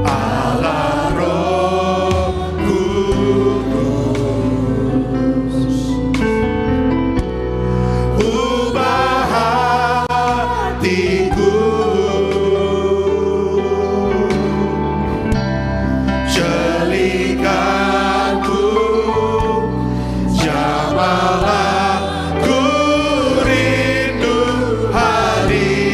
Speaker 1: Allah Roh Kudus, ubah hatiku, jadikanku jamalah. Ku rindu hadiratmu,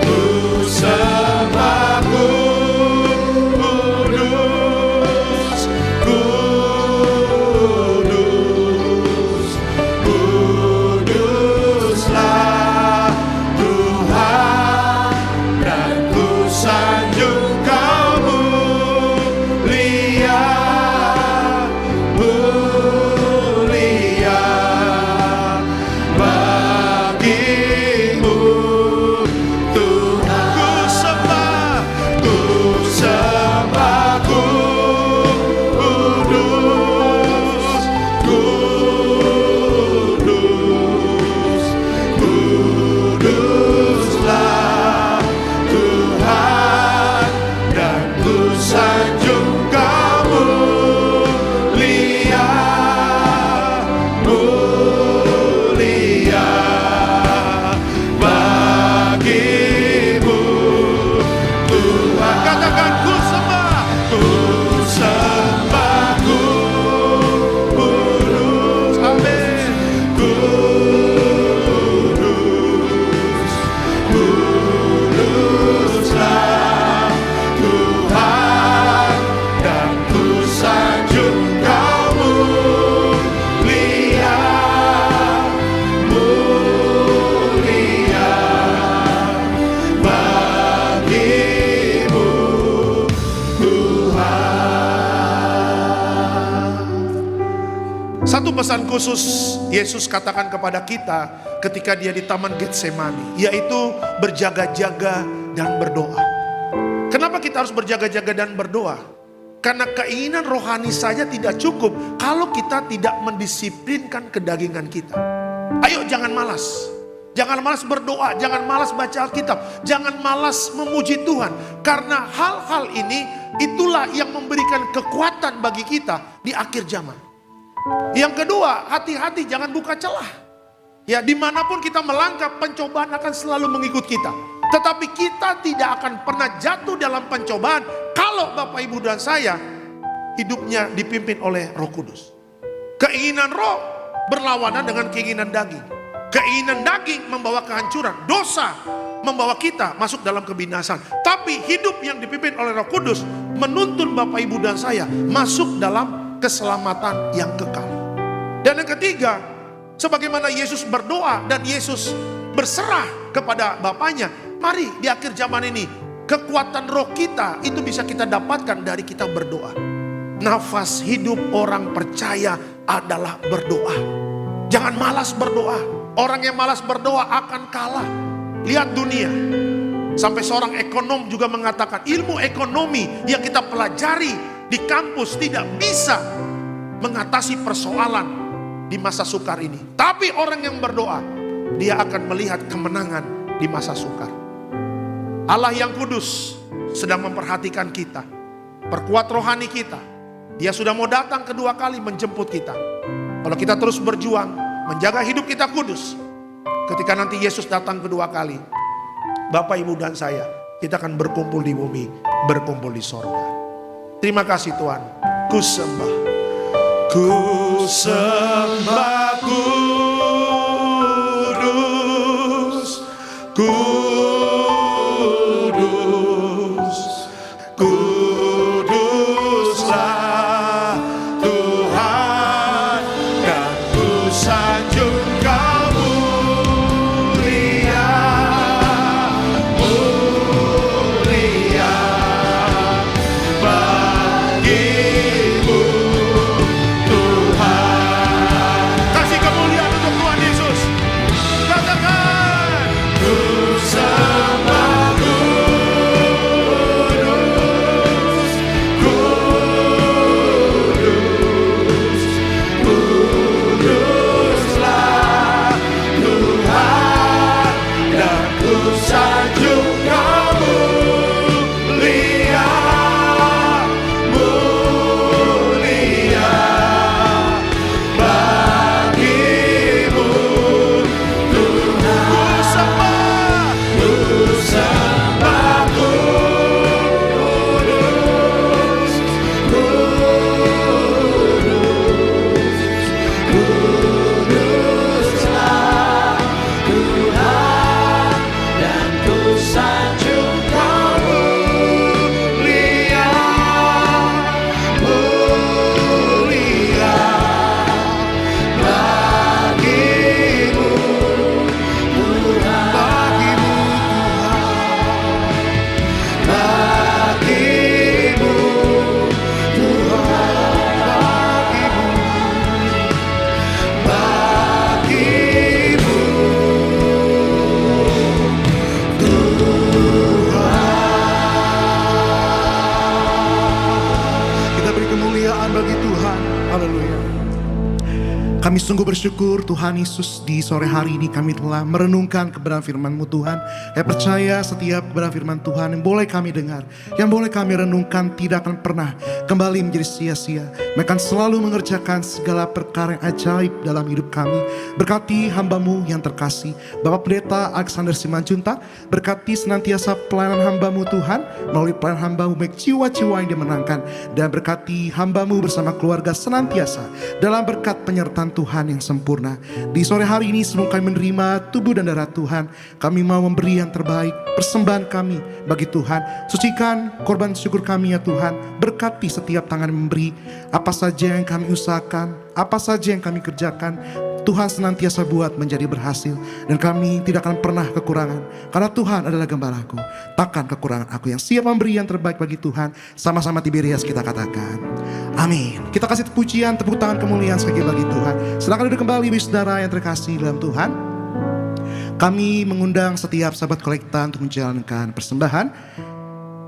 Speaker 1: ku sembah Kudus, Kudus, Kuduslah Tuhan, dan ku sanjung Kau mulia, mulia bagimu Tuhan. Ku sembah Kudus, Kudus, Kuduslah Tuhan, dan ku sanjung Kau mulia, mulia bagimu Tuhan. Katakan ku sembah Kudus, amin. Kudus, Kuduslah Tuhan, dan ku sanjung Kau mulia, mulia bagimu Tuhan. Satu pesan khusus Yesus katakan kepada kita ketika Dia di Taman Getsemani, yaitu berjaga-jaga dan berdoa. Kenapa kita harus berjaga-jaga dan berdoa? Karena keinginan rohani saja tidak cukup kalau kita tidak mendisiplinkan kedagingan kita. Ayo jangan malas. Jangan malas berdoa, jangan malas baca Alkitab, jangan malas memuji Tuhan. Karena hal-hal ini itulah yang memberikan kekuatan bagi kita di akhir zaman. Yang kedua, hati-hati jangan buka celah. Ya, dimanapun kita melangkah, pencobaan akan selalu mengikut kita. Tetapi kita tidak akan pernah jatuh dalam pencobaan kalau Bapak Ibu dan saya hidupnya dipimpin oleh Roh Kudus. Keinginan roh berlawanan dengan keinginan daging. Keinginan daging membawa kehancuran, dosa membawa kita masuk dalam kebinasan. Tapi hidup yang dipimpin oleh Roh Kudus menuntun Bapak Ibu dan saya masuk dalam keselamatan yang kekal. Dan yang ketiga, sebagaimana Yesus berdoa dan Yesus berserah kepada Bapaknya, mari di akhir zaman ini kekuatan roh kita itu bisa kita dapatkan dari kita berdoa. Nafas hidup orang percaya adalah berdoa. Jangan malas berdoa. Orang yang malas berdoa akan kalah. Lihat dunia. Sampai seorang ekonom juga mengatakan ilmu ekonomi yang kita pelajari di kampus tidak bisa mengatasi persoalan di masa sukar ini. Tapi orang yang berdoa, dia akan melihat kemenangan di masa sukar. Allah yang kudus sedang memperhatikan kita. Perkuat rohani kita. Dia sudah mau datang kedua kali menjemput kita. Kalau kita terus berjuang, menjaga hidup kita kudus, ketika nanti Yesus datang kedua kali, Bapak, Ibu dan saya, kita akan berkumpul di bumi, berkumpul di sorga. Terima kasih Tuhan. Ku sembah, ku sembah Kudus, Kudus, Kuduslah Tuhan,
Speaker 3: Kami sungguh bersyukur Tuhan Yesus, di sore hari ini kami telah merenungkan kebenaran firman-Mu Tuhan. Saya percaya setiap kebenaran firman Tuhan yang boleh kami dengar, yang boleh kami renungkan tidak akan pernah kembali menjadi sia-sia. Mereka akan selalu mengerjakan segala perkara yang ajaib dalam hidup kami. Berkati hamba-Mu yang terkasih, Bapak Pendeta Alexander Simanjuntak. Berkati senantiasa pelayanan hamba-Mu Tuhan, melalui pelayanan hamba-Mu baik jiwa-jiwa yang dimenangkan. Dan berkati hamba-Mu bersama keluarga senantiasa dalam berkat penyertaan Tuhan yang sempurna. Di sore hari ini sebelum kami menerima tubuh dan darah Tuhan, kami mau memberi yang terbaik, persembahan kami bagi Tuhan. Sucikan korban syukur kami ya Tuhan. Berkati setiap tangan yang memberi. Apa saja yang kami usahakan, apa saja yang kami kerjakan, Tuhan senantiasa buat menjadi berhasil. Dan kami tidak akan pernah kekurangan, karena Tuhan adalah gembalaku. Takkan kekurangan aku, yang siap memberi yang terbaik bagi Tuhan. Sama-sama Tiberias kita katakan amin. Kita kasih pujian, tepuk tangan kemuliaan sekali bagi Tuhan. Silakan duduk kembali saudara yang terkasih dalam Tuhan. Kami mengundang setiap sahabat kolekta untuk menjalankan persembahan.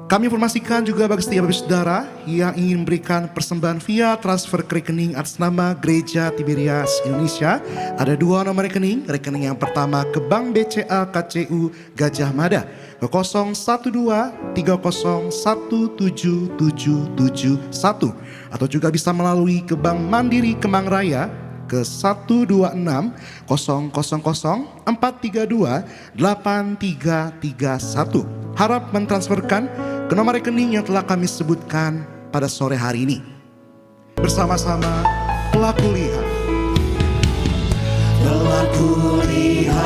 Speaker 3: Kami informasikan juga bagi setiap saudara yang ingin memberikan persembahan via transfer ke rekening atas nama Gereja Tiberias Indonesia. Ada 2 nomor rekening. Rekening yang pertama ke Bank BCA KCU Gajah Mada ke 02130177771, atau juga bisa melalui ke Bank Mandiri Kemang Raya ke 126-432-8331. Harap mentransferkan ke nomor rekening yang telah kami sebutkan pada sore hari ini. Bersama-sama telah kulihat,
Speaker 4: telah kulihat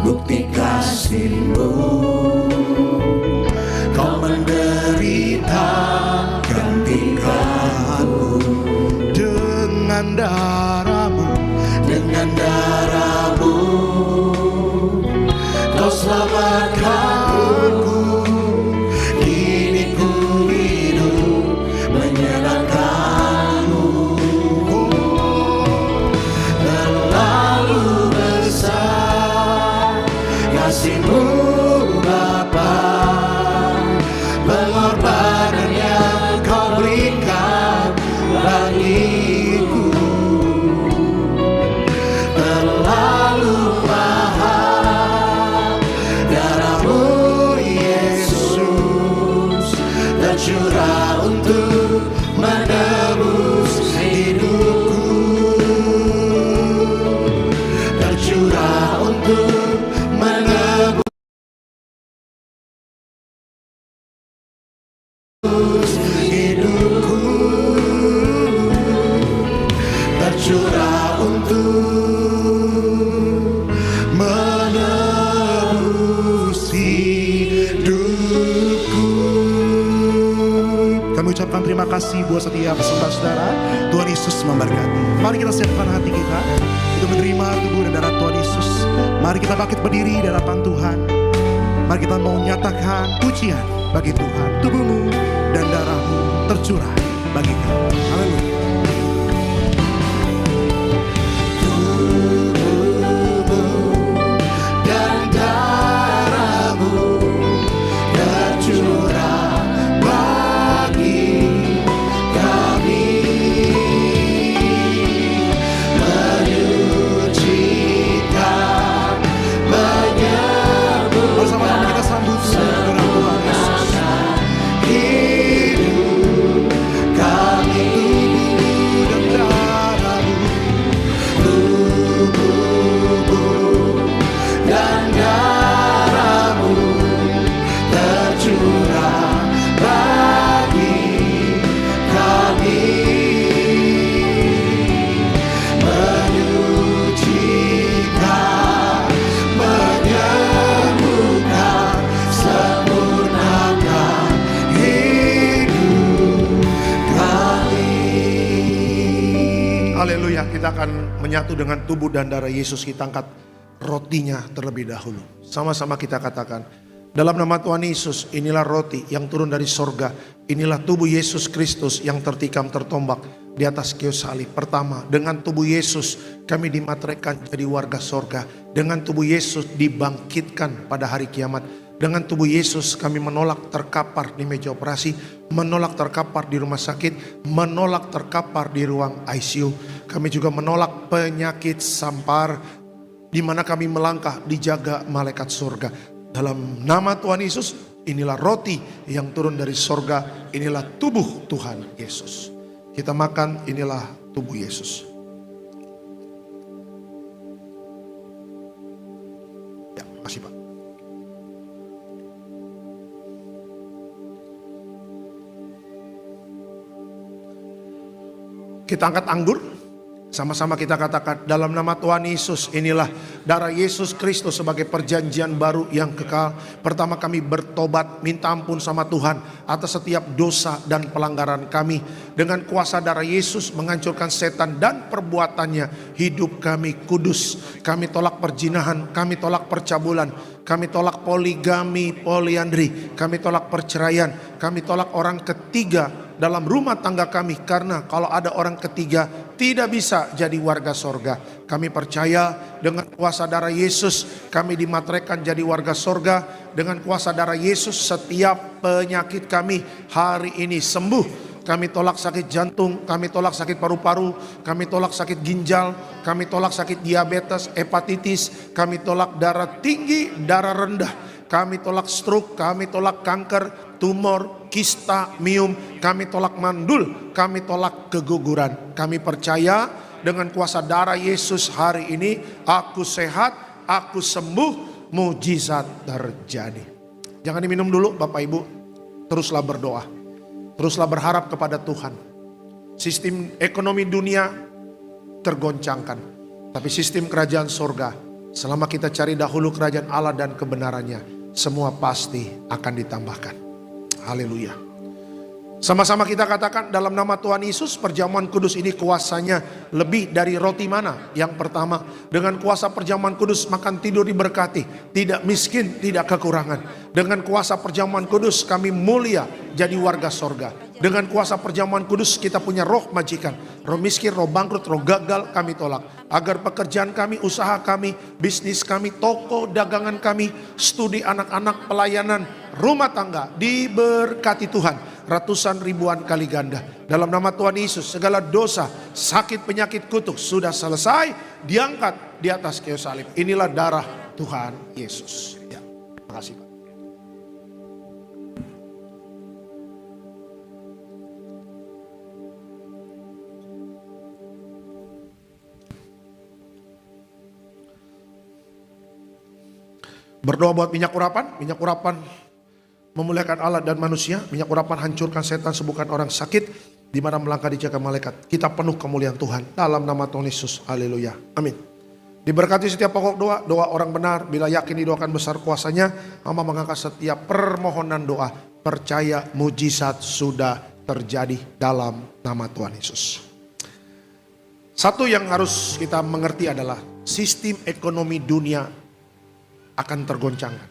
Speaker 4: bukti kasih-Mu. Kau menderita gantikanku
Speaker 3: dengan darah-Mu,
Speaker 4: dengan darah-Mu. Kau selamatkan aku. Kini ku hidup menyenangkan-Mu. Terlalu besar kasih-Mu Bapa, pengorbanan yang Kau berikan bagiku. Terlalu mahal darah-Mu Yesus, tercurah untuk menebus hidupku, tercurah untuk menebus hidupku, tercurah untuk menebus hidupku.
Speaker 3: Kami ucapkan terima kasih buat setiap peserta saudara. Tuhan Yesus memberkati. Mari kita siapkan hati kita untuk menerima tubuh dan darah Tuhan Yesus. Mari kita bangkit berdiri di hadapan Tuhan. Mari kita mau menyatakan pujian bagi Tuhan. Tubuhmu dan darahmu tercurah bagi kami. Haleluya.
Speaker 4: Dan darah-Mu tercurah bagi kami, menyucikan, menyembuhkan,
Speaker 3: Bersama-sama kita sambut saudara Tuhan Yesus.
Speaker 4: hidup kami.
Speaker 3: Tubuhmu dan darahmu
Speaker 4: Tubuhmu dan darah-Mu tercurah bagi kami, menyucikan, menyembuhkan, sempurnakan hidup kami.
Speaker 1: Haleluya, kita akan menyatu dengan tubuh dan darah Yesus. Kita angkat rotinya terlebih dahulu. Sama-sama kita katakan, dalam nama Tuhan Yesus, inilah roti yang turun dari sorga. Inilah tubuh Yesus Kristus yang tertikam tertombak di atas kayu salib. Pertama, dengan tubuh Yesus kami dimateraikan jadi warga sorga. Dengan tubuh Yesus dibangkitkan pada hari kiamat. Dengan tubuh Yesus kami menolak terkapar di meja operasi, menolak terkapar di rumah sakit, menolak terkapar di ruang ICU. Kami juga menolak penyakit sampar di mana kami melangkah dijaga malaikat surga. Dalam nama Tuhan Yesus, inilah roti yang turun dari surga, inilah tubuh Tuhan Yesus. Kita makan, inilah tubuh Yesus. Ya, makasih Pak. Kita angkat anggur, sama-sama kita katakan dalam nama Tuhan Yesus, inilah darah Yesus Kristus sebagai perjanjian baru yang kekal. Pertama kami bertobat, minta ampun sama Tuhan atas setiap dosa dan pelanggaran kami. Dengan kuasa darah Yesus menghancurkan setan dan perbuatannya, hidup kami kudus. Kami tolak perzinahan, kami tolak percabulan, kami tolak poligami, poliandri, kami tolak perceraian, kami tolak orang ketiga dalam rumah tangga kami, karena kalau ada orang ketiga tidak bisa jadi warga sorga. Kami percaya dengan kuasa darah Yesus kami dimateraikan jadi warga sorga. Dengan kuasa darah Yesus setiap penyakit kami hari ini sembuh. Kami tolak sakit jantung, kami tolak sakit paru-paru, kami tolak sakit ginjal, kami tolak sakit diabetes, hepatitis, kami tolak darah tinggi, darah rendah, kami tolak stroke, kami tolak kanker, tumor, kista, miom, kami tolak mandul, kami tolak keguguran. Kami percaya dengan kuasa darah Yesus hari ini aku sehat, aku sembuh, mujizat terjadi. Jangan diminum dulu Bapak Ibu, teruslah berdoa, teruslah berharap kepada Tuhan. Sistem ekonomi dunia tergoncangkan, tapi sistem kerajaan surga, selama kita cari dahulu kerajaan Allah dan kebenarannya, semua pasti akan ditambahkan. Haleluya. Sama-sama kita katakan dalam nama Tuhan Yesus, perjamuan kudus ini kuasanya lebih dari roti mana. Yang pertama, dengan kuasa perjamuan kudus makan tidur diberkati, tidak miskin, tidak kekurangan. Dengan kuasa perjamuan kudus kami mulia jadi warga sorga. Dengan kuasa perjamuan kudus kita punya roh majikan, roh miskin, roh bangkrut, roh gagal kami tolak. Agar pekerjaan kami, usaha kami, bisnis kami, toko, dagangan kami, studi anak-anak, pelayanan, rumah tangga diberkati Tuhan ratusan ribuan kali ganda. Dalam nama Tuhan Yesus, segala dosa, sakit, penyakit, kutuk sudah selesai, diangkat di atas kayu salib. Inilah darah Tuhan Yesus. Ya, terima kasih Pak. Berdoa buat minyak urapan. Minyak urapan memuliakan Allah dan manusia. Minyak urapan hancurkan setan, sembuhkan orang sakit, di mana melangkah dijaga malaikat. Kita penuh kemuliaan Tuhan dalam nama Tuhan Yesus. Haleluya. Amin. Diberkati setiap pokok doa, doa orang benar. Bila yakin didoakan besar kuasanya, hamba mengangkat setiap permohonan doa. Percaya mujizat sudah terjadi dalam nama Tuhan Yesus. Satu yang harus kita mengerti adalah sistem ekonomi dunia akan tergoncangkan.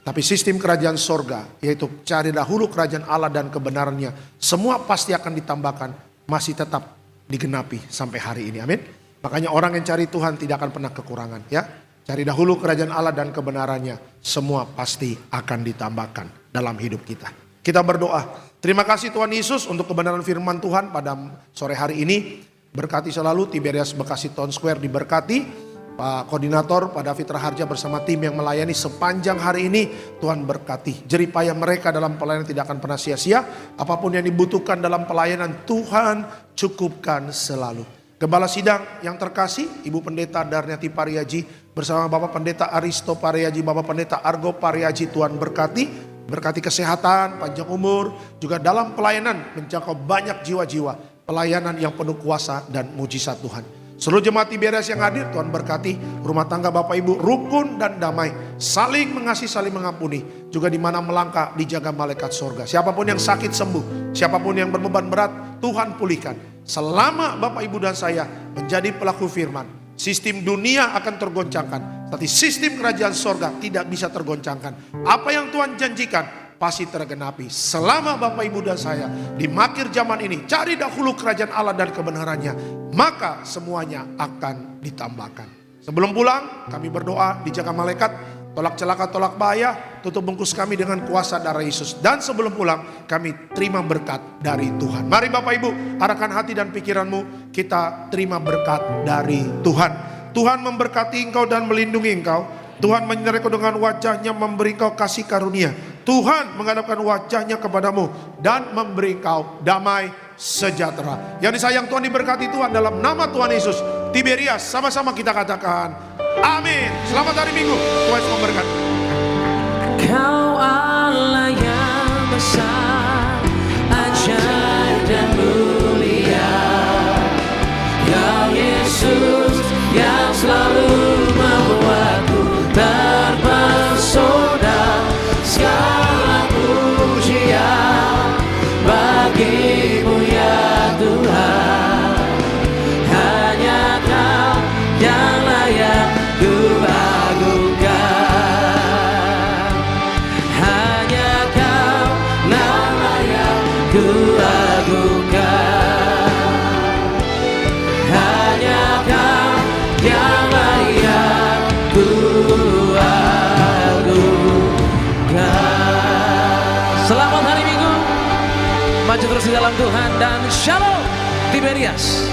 Speaker 1: Tapi sistem kerajaan sorga, yaitu cari dahulu kerajaan Allah dan kebenarannya, semua pasti akan ditambahkan, masih tetap digenapi sampai hari ini. Amin. Makanya orang yang cari Tuhan tidak akan pernah kekurangan. Ya, cari dahulu kerajaan Allah dan kebenarannya, semua pasti akan ditambahkan dalam hidup kita. Kita berdoa. Terima kasih Tuhan Yesus untuk kebenaran firman Tuhan pada sore hari ini. Berkati selalu Tiberias Bekasi Town Square, diberkati Pak Koordinator, Pak David Raharja bersama tim yang melayani sepanjang hari ini. Tuhan berkati. Jeripaya mereka dalam pelayanan tidak akan pernah sia-sia. Apapun yang dibutuhkan dalam pelayanan, Tuhan cukupkan selalu. Gembala sidang yang terkasih, Ibu Pendeta Darniati Pariaji bersama Bapak Pendeta Aristo Pariaji, Bapak Pendeta Argo Pariaji, Tuhan berkati. Berkati kesehatan, panjang umur, juga dalam pelayanan menjangkau banyak jiwa-jiwa. Pelayanan yang penuh kuasa dan mujizat Tuhan. Seluruh jemaat Tiberias yang hadir, Tuhan berkati. Rumah tangga Bapak Ibu rukun dan damai, saling mengasihi, saling mengampuni. Juga di mana melangkah dijaga malaikat surga. Siapapun yang sakit sembuh, siapapun yang berbeban berat Tuhan pulihkan. Selama Bapak Ibu dan saya menjadi pelaku firman, sistem dunia akan tergoncangkan, tapi sistem kerajaan surga tidak bisa tergoncangkan. Apa yang Tuhan janjikan pasti tergenapi. Selama Bapak Ibu dan saya di makhir zaman ini cari dahulu kerajaan Allah dan kebenarannya, maka semuanya akan ditambahkan. Sebelum pulang kami berdoa, dijaga malaikat, Tolak celaka, tolak bahaya, tutup bungkus kami dengan kuasa darah Yesus. Dan sebelum pulang, kami terima berkat dari Tuhan. Mari Bapak Ibu, arahkan hati dan pikiranmu, kita terima berkat dari Tuhan. Tuhan memberkati engkau dan melindungi engkau. Tuhan menyertai kau dengan wajahnya, memberi engkau kasih karunia. Tuhan menghadapkan wajahnya kepadamu dan memberi engkau damai sejahtera. Yang disayang Tuhan, diberkati Tuhan dalam nama Tuhan Yesus. Tiberias, sama-sama kita katakan amin. Selamat hari Minggu, Tuhan Yesus memberkati.
Speaker 5: Kau Allah yang besar, ajaib dan mulia. Kau Yesus yang selalu membuatku terpesona. Segala pujian bagimu ya Tuhan. Hanya Kau yang layak ku agungkan. Hanya Kau yang layak ku agungkan. Hanya Kau yang layak ku agungkan. Selamat hari Minggu, maju terus di dalam Tuhan dan Shalom Tiberias.